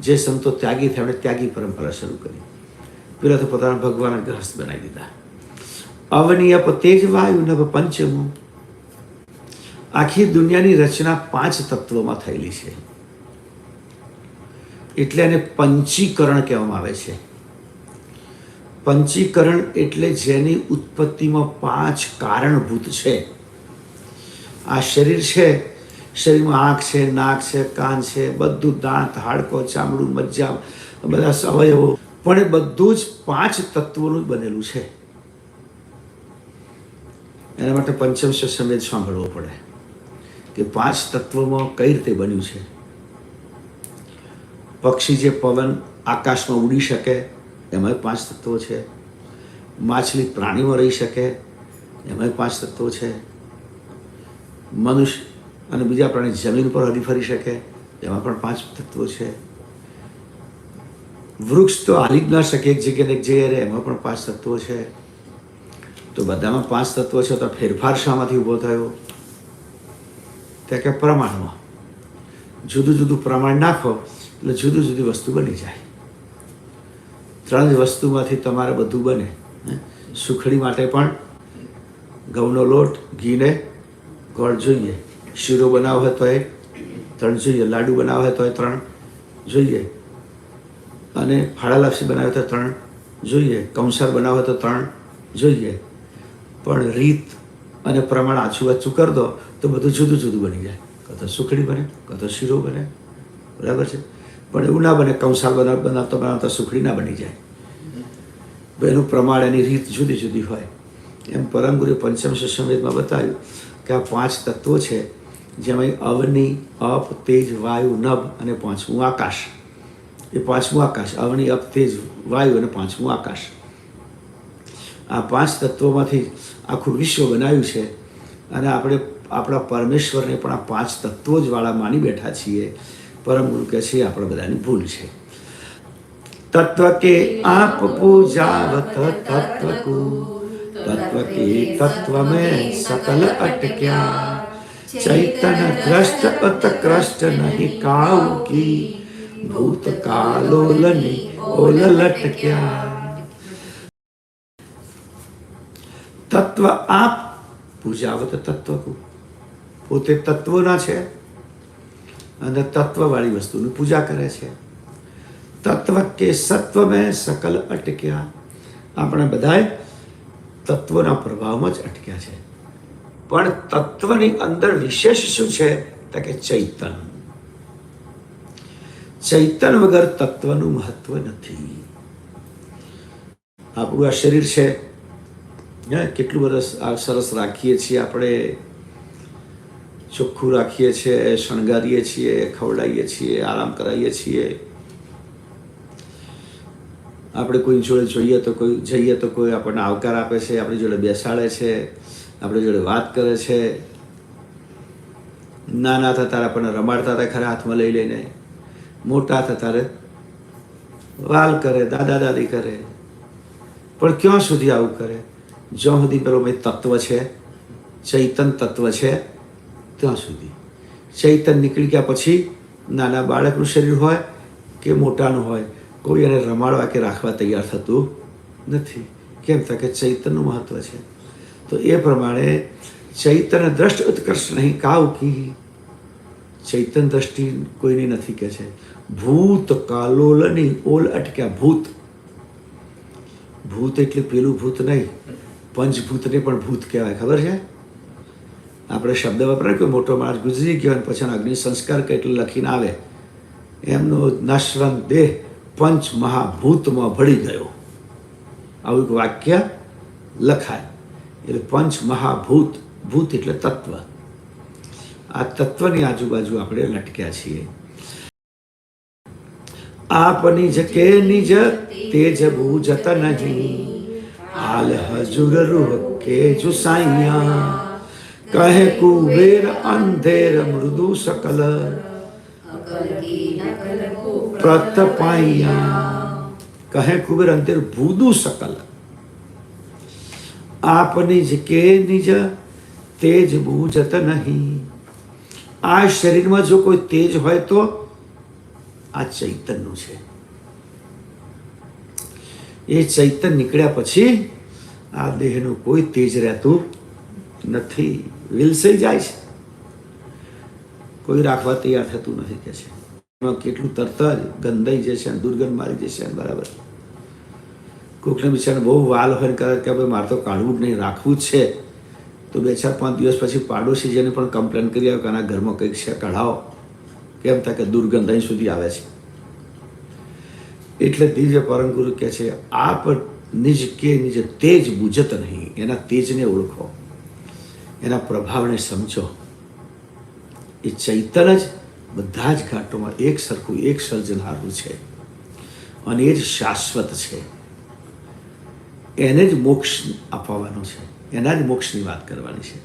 જે સંતો ત્યાગી થયા એમણે ત્યાગી પરંપરા શરૂ કરી. પેલા તો પોતાના ભગવાન ગ્રહસ્થ બનાવી દીધા. અવનિયપ તેજ વાયુ નભ પંચમું. આખી દુનિયાની રચના 5 તત્વોમાં થયેલી છે, એટલે એને પંચીકરણ કહેવામાં આવે છે. પંચીકરણ એટલે જેની ઉત્પત્તિમાં 5 કારણભૂત છે. આ શરીર છે, શરીરમાં આંખ છે, નાક છે, કાન છે, બધું દાંત, હાડકો, ચામડું, મજ્જા, બધા અવયવો, પણ એ બધું જ 5 તત્વોનું બનેલું છે. એના માટે પંચમ સમેત સાંભળવો પડે કે 5 તત્વોમાં કઈ રીતે બન્યું છે. પક્ષી જે પવન આકાશમાં ઉડી શકે એમાં 5 તત્વો છે. માછલી પ્રાણીમાં રહી શકે એમાં 5 તત્વો છે. મનુષ્ય અને બીજા પ્રાણી જમીન પર હરી ફરી શકે એમાં પણ 5 તત્વો છે. વૃક્ષ તો હાલી જ ના શકે એક જગ્યાએ એક જગ્યાએ રહે એમાં પણ 5 તત્વો છે. તો બધામાં 5 તત્વો છે, તો ફેરફાર શામાંથી ઊભો થયો? ત્યાં કે પ્રમાણમાં. જુદું જુદું પ્રમાણ નાખો એટલે જુદી જુદી વસ્તુ બની જાય. 3 જ વસ્તુમાંથી તમારે બધું બને. સુખડી માટે પણ ઘઉંનો લોટ, ઘીને ગોળ જોઈએ. શીરો બનાવવો હોય તો એ 3 જોઈએ. લાડુ બનાવવા હોય તો એ 3 જોઈએ. અને ફાળા લાપસી બનાવે તો 3 જોઈએ. કંસાર બનાવવો હોય તો 3 જોઈએ. પણ રીત અને પ્રમાણ આછું આછું કરી દો તો બધું જુદું જુદું બની જાય. કાં તો સુખડી બને, કાં તો શીરો બને, બરાબર છે. પણ એવું ના બને કંસાર બનાવતા સુખડી ના બની જાય. એનું પ્રમાણ, એની રીત જુદી જુદી હોય. એમ પરમ ગુરુએ પંચમ સમેતમાં બતાવ્યું કે આ 5 તત્વો છે, જેમાં અવનિ, અપ, તેજ, વાયુ, નભ અને 5મું આકાશ. એ 5મું આકાશ, અવનિ, અપ, તેજ, વાયુ અને 5મું આકાશ. આ 5 તત્વોમાંથી આખું વિશ્વ બનાવ્યું છે. અને આપણે આપણા પરમેશ્વરને પણ આ 5 તત્વો જ વાળા માની બેઠા છીએ. પરમ ગુરુ કહે છે આપણે બધાની ભૂલ છે. તત્વ કે આપ પૂજાવત તત્વ કો, તત્વ કે તત્વ में सकल अटक्या, चैतन्य द्रष्ट उत्कृष्ट नहीं काऊ की, भूत कालोलनी ओल लटक्या. તત્વ આપ પૂજાવત તત્વ કો, પોતે તત્વના છે અને તત્વવાળી વસ્તુની પૂજા કરે છે. તત્વ કે સત્વ મેં સકલ અટક્યા. આપણે બધાય તત્વના પ્રભાવમાં જ અટક્યા છે. પણ તત્વની અંદર વિશેષ શું છે તો કે ચૈતન. ચૈતન વગર તત્વનું મહત્વ નથી. આપણું આ શરીર છે, કેટલું સરસ રાખીએ છીએ આપણે, ચોખ્ખું રાખીએ છીએ, શણગારીએ છીએ, ખવડાવીએ છીએ, આરામ કરાવીએ છીએ. આપણે કોઈ જોડે જઈએ તો કોઈ આપણને આવકાર આપે છે, આપણી જોડે બેસાડે છે, આપણી જોડે વાત કરે છે. નાના હતા ત્યારે આપણને રમાડતા હતા ખરા હાથમાં લઈ લઈને. મોટા હતા ત્યારે વાલ કરે, દાદા દાદી કરે. પણ ક્યાં સુધી આવું કરે? જ્યાં સુધી પેલો તત્વ છે, ચૈતન તત્વ છે, ત્યાં સુધી. ચૈતન નીકળી ગયા પછી નાના બાળકનું શરીર હોય કે મોટાનું હોય, કોઈ એને રમાડવા કે રાખવા તૈયાર થતું નથી. કેમ? કે ચૈતનનું મહત્વ છે. તો એ પ્રમાણે ચૈતન્ય દ્રષ્ટ ઉત્કર્ષ નહીં કાઉ કી. ચૈતન દ્રષ્ટિ કોઈની નથી કે છે. ભૂત કાલોલની ઓલ અટક્યા. ભૂત, ભૂત એટલે પેલું ભૂત નહીં, પંચભૂતને પણ ભૂત કહેવાય. ખબર છે? આપણે શબ્દ વપરાય કે મોટો માણસ ગુજરી ગયો અને પછી અગ્નિ સંસ્કાર એટલે લખીને આવે, એમનો નશ્વંત દેહ પંચ મહાભૂતમાં ભળી ગયો. આવું એક વાક્ય લખાય. એટલે પંચ મહાભૂત, ભૂત એટલે તત્વ. આ તત્વની આજુબાજુ આપણે લટક્યા છીએ. આપ નિજ કે નિજ તેજ બૂજત નહીં, હાલ હજુર રૂહ કે જુસાઈયા, કહે કુબેર અંધેર મૃદુ સકલ પ્રતપાયા. કહે કુબેર અંધેર ભૂદુ સકલ આપની જ કે નિજ તેજ બૂજત નહીં. આ શરીરમાં જો કોઈ તેજ હોય તો આ ચૈતન્યનું છે. એ ચૈતન્ય નીકળ્યા પછી આ દેહનું કોઈ તેજ રહેતું નથી, વિલસાઈ જાય છે, કોઈ રાખવા તૈયાર થતું નથી કે છે. એમાં કેટલું તરત જ ગંધાઈ જશે, દુર્ગંધ મારી જશે. બરાબર, કોઈકને બિચારાને બહુ વાલ હોય કરે કે ભાઈ મારે તો કાઢવું જ નહીં, રાખવું જ છે, તો 2-4-5 દિવસ પછી પાડોશી જેને પણ કમ્પ્લેન કરી આવે કે આના ઘરમાં કંઈક છે, કઢાવો. કેમ થાય કે દુર્ગંધ અહીં સુધી આવે છે. એટલે દિવ્ય પરમ ગુરુ કહે છે આપ નિજ કે નિજ તેજ બુજત નહીં. એના તેજને ઓળખો, એના પ્રભાવને સમજો. એ ચૈતન્ય જ બધા જ ઘાટોમાં એક સરખું, એક સર્જનહારું છે અને એ જ શાશ્વત છે. એને જ મોક્ષ અપાવવાનો છે, એના જ મોક્ષની વાત કરવાની છે.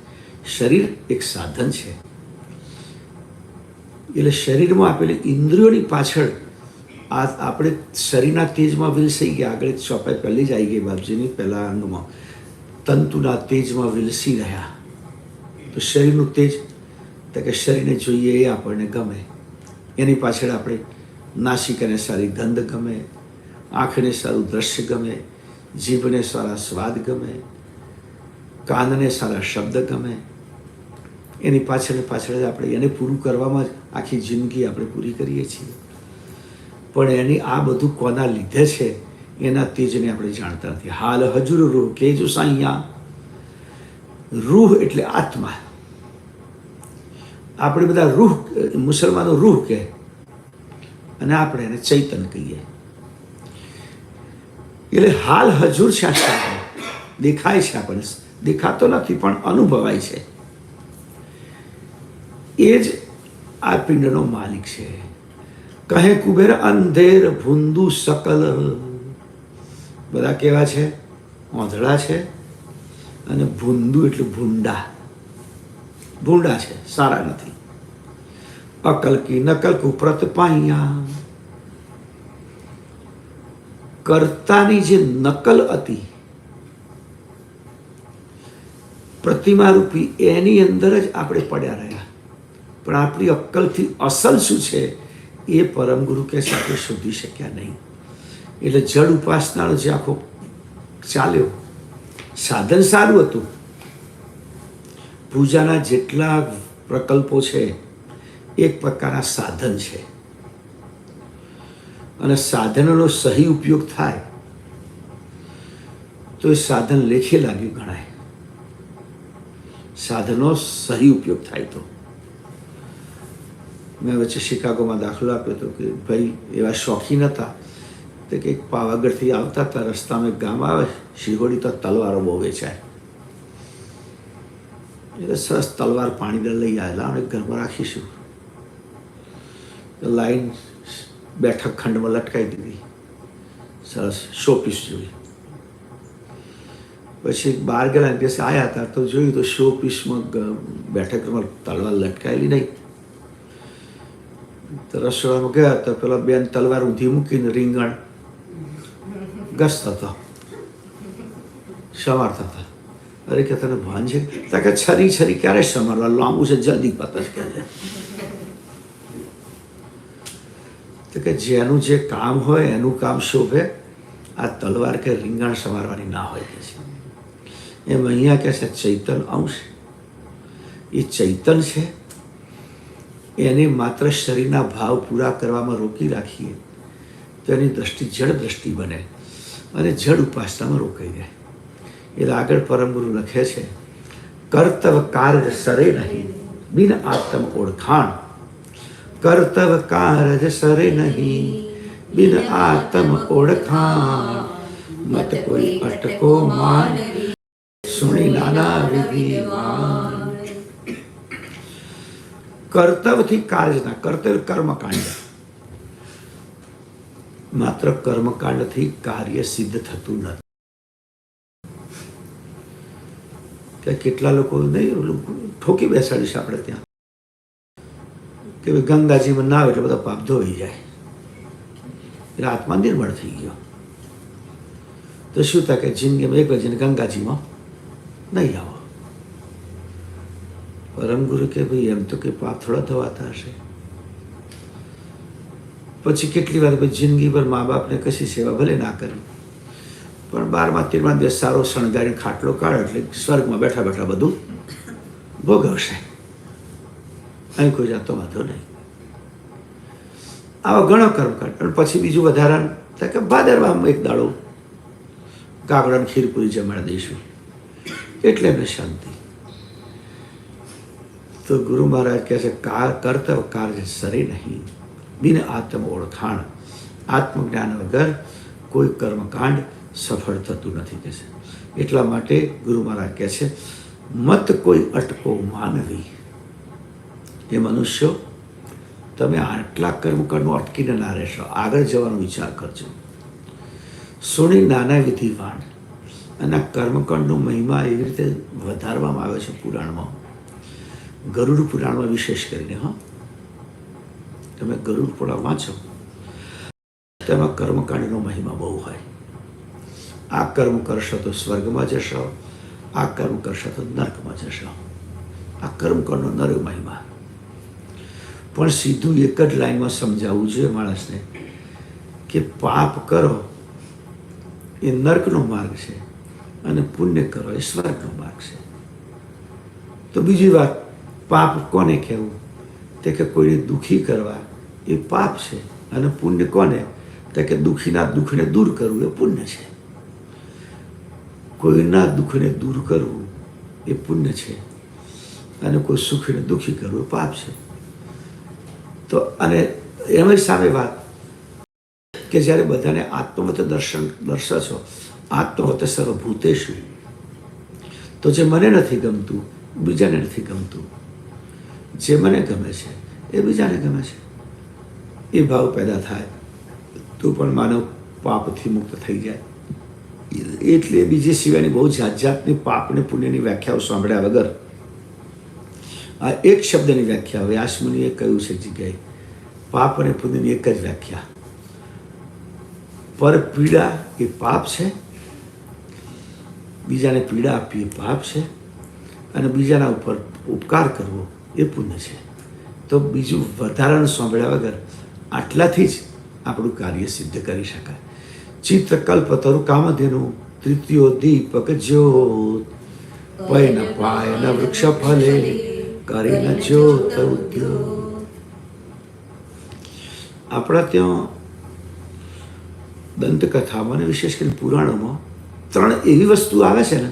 શરીર એક સાધન છે. એટલે શરીરમાં આપેલી ઇન્દ્રિયોની પાછળ આ આપણે શરીરના તેજમાં વિલસાઈ ગયા. આગળ ચોપાઈ પહેલી જ આવી ગઈ બાપજીની, પહેલા અંગમાં તંતુના તેજમાં વિલસી રહ્યા. તો શરીરનું તેજ તો કે શરીરને જોઈએ એ આપણને ગમે. એની પાછળ આપણે નાસિકાને સારી ગંધ ગમે, આંખને સારું દ્રશ્ય ગમે, જીભને સારા સ્વાદ ગમે, કાનને સારા શબ્દ ગમે. એની પાછળ જ આપણે એને પૂરું કરવામાં જ આખી જિંદગી આપણે પૂરી કરીએ છીએ. પણ એની આ બધું કોના લીધે છે એના તેજને આપણે જાણતા નથી. હાલ હજુર રૂહ કે જો સાઈયા. રૂહ એટલે આત્મા. આપણે બધા રૂહ, મુસલમાનો રૂહ કહે અને આપણે એને ચૈતન્ય કહીએ. એટલે હાલ હજુર છે, દેખાય છે આપણને, દેખાતો નથી પણ અનુભવાય છે. એ જ આ પિંડનો માલિક છે. કહે કુબેર અંધેર ભૂંદુ સકલ. બધા કેવા છે? ઓંધળા છે. અને ભૂંદુ એટલે ભૂંડા, ભૂંડા છે, સારા નથી. અકલ કી નકલ કુપ્રત પાયા. કર્તાની જે નકલ હતી પ્રતિમા રૂપી, એની અંદર જ આપણે પડ્યા રહ્યા. પણ આપણી અક્કલથી અસલ શું છે એ પરમ ગુરુ કહે છે આપણે શોધી શક્યા નહીં. એટલે જડ ઉપાસનાનો જે આખો ચાલ્યો સાધન સારું હતું. પૂજાના જેટલા પ્રકલ્પો છે એક પ્રકારના સાધન છે, અને સાધનોનો સહી ઉપયોગ થાય તો એ સાધન લેખે લાગ્યું ગણાય. સાધનો સહી ઉપયોગ થાય તો. મેં વચ્ચે શિકાગોમાં દાખલો આપ્યો હતો કે ભાઈ એવા શોખીન હતા તો કે પાવાગઢથી આવતા હતા, રસ્તામાં એક ગામ આવે શિહોડી, તો તલવારો બહુ વેચાય. એટલે સરસ તલવાર પાણી લઈ આવેલા અને ઘરમાં રાખીશું. લાઈન બેઠક ખંડમાં લટકાઈ દીધી, સરસ શોપીસ જોઈ. પછી બહાર ગયેલા દિવસે આવ્યા હતા તો જોયું તો શોપીસમાં બેઠકમાં તલવાર લટકાયેલી નહીં. તો રસોડામાં ગયા તો પેલા બેન તલવાર ઊંધી મૂકીને રીંગણ ઘસતા હતા, સમારતા હતા. અરે કે તને ભાન છે? કે છરી ક્યારે સમારવા, લાંબુ છે, જલ્દી પતસ કે છે. તો કે જેનું જે કામ હોય એનું કામ શોભે, આ તલવાર કે રીંગણ સમારવાની ના હોય કે છે. એમ અહીંયા કે છે ચૈતન અંશ. એ ચૈતન છે, એને માત્ર શરીરના ભાવ પૂરા કરવામાં રોકી રાખીએ તો એની દ્રષ્ટિ જડ દ્રષ્ટિ બને અને જડ ઉપાસનામાં રોકાઈ જાય. એટલે આગળ પરમ ગુરુ લખે છે કર્તવ્ય કાર્ય સરે નહીં બિન આત્મ ઓળખાણ. કર્તવ્ય કાર્ય સરે નહીં બિન આત્મ ઓળખાણ. મત કોઈ અટકો માન સુણી નાના વિધિવાન. કર્તવ્યથી કાર્ય ના, કર્તવ્ય કર્મકાંડ. માત્ર કર્મકાંડથી કાર્ય સિદ્ધ થતું નથી. કે કેટલા લોકો નહીં ઓલું ઠોકી બેસાડીશ આપણે ત્યાં કે ભાઈ ગંગાજીમાં ના આવે એટલે બધા પાપ ધોઈ જાય, એટલે આત્મા નિર્મળ થઈ ગયો. તો શું થાય કે જિંદગીમાં એક વજન ગંગાજીમાં નહીં આવો. પરમ ગુરુ કે ભાઈ એમ તો કે પાપ થોડા ધોવાતા હશે. પછી કેટલી વાર ભાઈ જિંદગીભર મા બાપને કશી સેવા ભલે ના કરી, પણ 12મા 13મા દિવસ સારો શણગારીને ખાટલો કાઢે એટલે સ્વર્ગમાં બેઠા બેઠા બધું ભોગવશે, અહીં કોઈ જાતો વાંધો નહીં. આવો ઘણો કર્મ કાઢ. અને પછી બીજું વધારાનું થાય કે ભાદરવામાં એક દાડો કાગડાને ખીરપુરી જમાડી દઈશું એટલે એમને શાંતિ. તો ગુરુ મહારાજ કહે છે કર્તવ્ય કાર્ય સરે નહીં, બિન આત્મ ઓળખાણ, આત્મજ્ઞાન વગર કોઈ કર્મકાંડ સફળ થતું નથી કહે છે. એટલા માટે ગુરુ મહારાજ કહે છે મત કોઈ અટકો માનવી. એ મનુષ્યો તમે આટલા કર્મકાંડમાં અટકીને ના રહેશો, આગળ જવાનો વિચાર કરજો. સુણી નાના વિધિવાન. અને કર્મકાંડનો મહિમા એવી રીતે વધારવામાં આવે છે પુરાણમાં, ગરુડ પુરાણમાં વિશેષ કરીને. હા, તમે ગરુડ પુરાણ વાંચો તેમાં કર્મકાંડનો મહિમા બહુ હોય. આ કર્મ કરશો તો સ્વર્ગમાં જશો, આ કર્મ કરશો તો નર્કમાં જશો. આ કર્મકાંડનો નર મહિમા. પણ સીધું એક જ લાઈનમાં સમજાવવું જોઈએ માણસને કે પાપ કરો એ નર્કનો માર્ગ છે અને પુણ્ય કરો એ સ્વર્ગનો માર્ગ છે. તો બીજી વાત, પાપ કોને કહેવું? તે કે કોઈને દુઃખી કરવા એ પાપ છે, અને પુણ્ય કોને? તે કે દુઃખીના દુઃખને દૂર કરવું એ પુણ્ય છે. કોઈના દુઃખને દૂર કરવું એ પુણ્ય છે, અને કોઈ સુખીને દુઃખી કરવું એ પાપ છે. તો અને એમાં સામે વાત કે જ્યારે બધાને આત્મવત દર્શો છો, આત્મવત સર્વભૂતેષુ, તો જે મને નથી ગમતું બીજાને નથી ગમતું, જે મને ગમે છે એ બીજાને ગમે છે. એ ભાવ પેદા થાય તો પણ માનવ પાપથી મુક્ત થઈ જાય. એટલે બીજી સિવાયની બહુ જાત જાતની પાપ ને પુણ્યની વ્યાખ્યાઓ સાંભળ્યા વગર આ એક શબ્દની વ્યાખ્યા વ્યાસમુનિએ કહ્યું છે જગ્યાએ, પાપ અને પુણ્યની એક જ વ્યાખ્યા. પર પીડા એ પાપ છે, બીજાને પીડા આપવી એ પાપ છે, અને બીજાના ઉપર ઉપકાર કરવો એ પુણ્ય છે. તો બીજું વધારાનું સાંભળ્યા વગર આટલાથી જ આપણું કાર્ય સિદ્ધ કરી શકાય. ચિત્તકલ્પ તરુ કામધેનુ તૃતીયો દીપક જ્યોત પય ન પાય ન વૃક્ષ ફલે કરે ન જ્યોત ઉદ્યોગ. આપણા ત્યાં દંતકથામાં અને વિશેષ કરીને પુરાણોમાં 3 એવી વસ્તુ આવે છે ને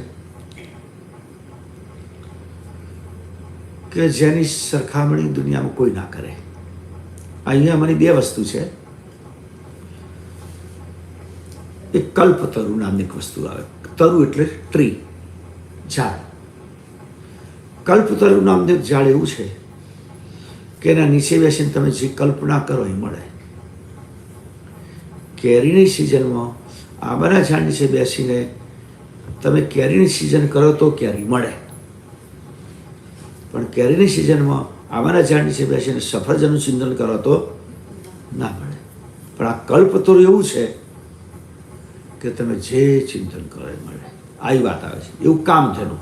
કે જેની સરખામણી દુનિયામાં કોઈ ના કરે. અહીંયા અમારી 2 વસ્તુ છે. એક કલ્પતરુ નામની એક વસ્તુ આવે. તરુ એટલે ટ્રી, ઝાડ. કલ્પતરુ નામનું એક ઝાડ એવું છે કે એના નીચે બેસીને તમે જે કલ્પના કરો એ મળે. કેરીની સિઝનમાં આંબાના ઝાડ નીચે બેસીને તમે કેરીની સિઝન કરો તો કેરી મળે, પણ કેરીની સિઝનમાં આંબાના ઝાડ નીચે બેસીને સફરજનનું ચિંતન કરો તો ના મળે. પણ આ કલ્પતરુ એવું છે કે તમે જે ચિંતન કરો એ મળે. આવી વાત આવે છે. એવું કામ ધેનું.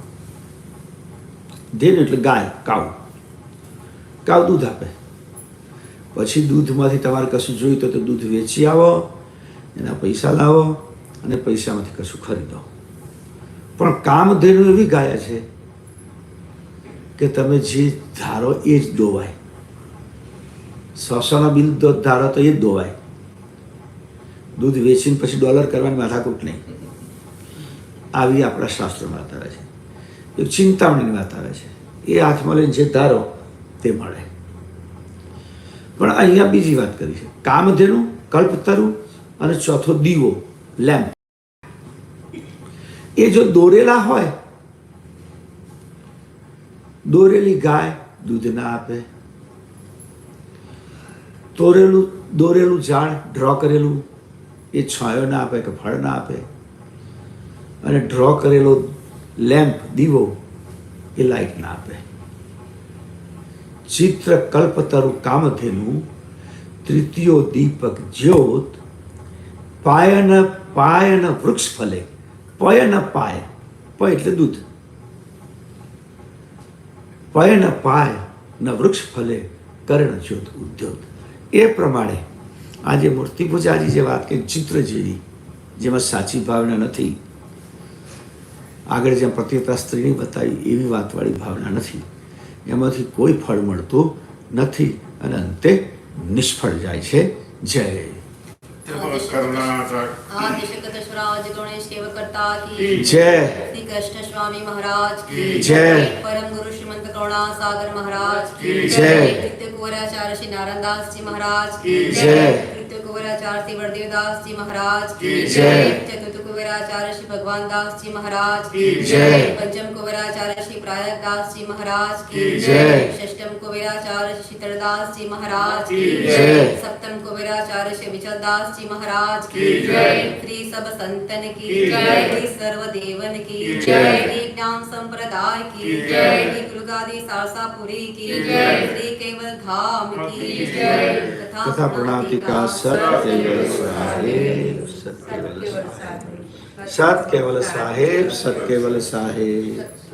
ધેનું એટલે ગાય, કાવ. કાવ દૂધ આપે, પછી દૂધમાંથી તમારે કશું જોયું તો દૂધ વેચી આવો, એના પૈસા લાવો અને પૈસામાંથી કશું ખરીદો. પણ કામધેનુ એવી ગાય છે કે તમે જે ધારો એ જ દોવાય. 100ના બિલ ધારો તો એ જ દોવાય. દૂધ વેચીને પછી ડોલર કરવાની માથાકૂટ નહીં. આવી આપણા શાસ્ત્રોમાં વાત આવે છે. એક ચિંતામણીની વાત આવે છે. એ હાથમાં લઈને જે ધારો તે મળે. પણ અહીંયા બીજી વાત કરી છે. કામધેનુ, કલ્પતરુ અને ચોથો દીવો, લેમ્પ. એ જો દોરેલા હોય, દોરેલી ગાય દૂધ ના આપે, દોરેલું ઝાડ ડ્રો કરેલું એ છાંયો ના આપે કે ફળ ના આપે, અને ડ્રો કરેલો લેમ્પ, દીવો, એ લાઈટ ના આપે. ચિત્ર કલ્પતરુ કામધેનુ તૃતીયો દીપક જ્યોત પાયન પાયન વૃક્ષ ફલે. પયન પાય, પ એટલે દૂધ. પયન પાય ન વૃક્ષ ફલે કર્ણ જ્યોત ઉદ્યોત. એ પ્રમાણે આજે મૂર્તિ પૂજાની જે વાત કરી ચિત્ર જેવી, જેમાં સાચી ભાવના નથી, આગળ જેમ પ્રત્યેતા સ્ત્રીની બતાવી એવી વાતવાળી ભાવના નથી, એમાંથી કોઈ ફળ મળતું નથી અને અંતે નિષ્ફળ જાય છે. જય કર્ણાટક આદિ શંકરેશ્વરાજ ગણેશ સેવા કરતા કી જય શ્રી કૃષ્ણ સ્વામી મહારાજ કી જય. પરમ ગુરુ શ્રીમંત કરુણા સાગર મહારાજ કી જય. નિત્ય કુંવરાચાર્ય શ્રી નારાયણદાસજી મહારાજ જય. નિત્ય કુંવરાચાર્ય શ્રી વરદેવદાસજી મહારાજ જય. ચતુર્થ કુંવરાચાર્ય શ્રી ભગવાનદાસજી મહારાજ જય. પંચમ કુંવરાચાર્ય શ્રી પ્રયાગદાસજી મહારાજ જય. ષષ્ટમ કુંવરાચાર્ય શ્રી શીતળદાસજી મહારાજ જય. સપ્તમ કુંવરાચાર્ય શ્રી વિચલદાસજી મહારાજ જય. श्री सब संतन की जय, श्री सर्वदेवन की जय, श्री ज्ञान संप्रदाय की जय, श्री गुरुगादी सारसापुरी की जय, श्री केवल धाम की जय. तथा प्रणातिका सत्केवल साहेब, सत्केवल साहेब, सत्केवल साहेब, सत्केवल साहेब.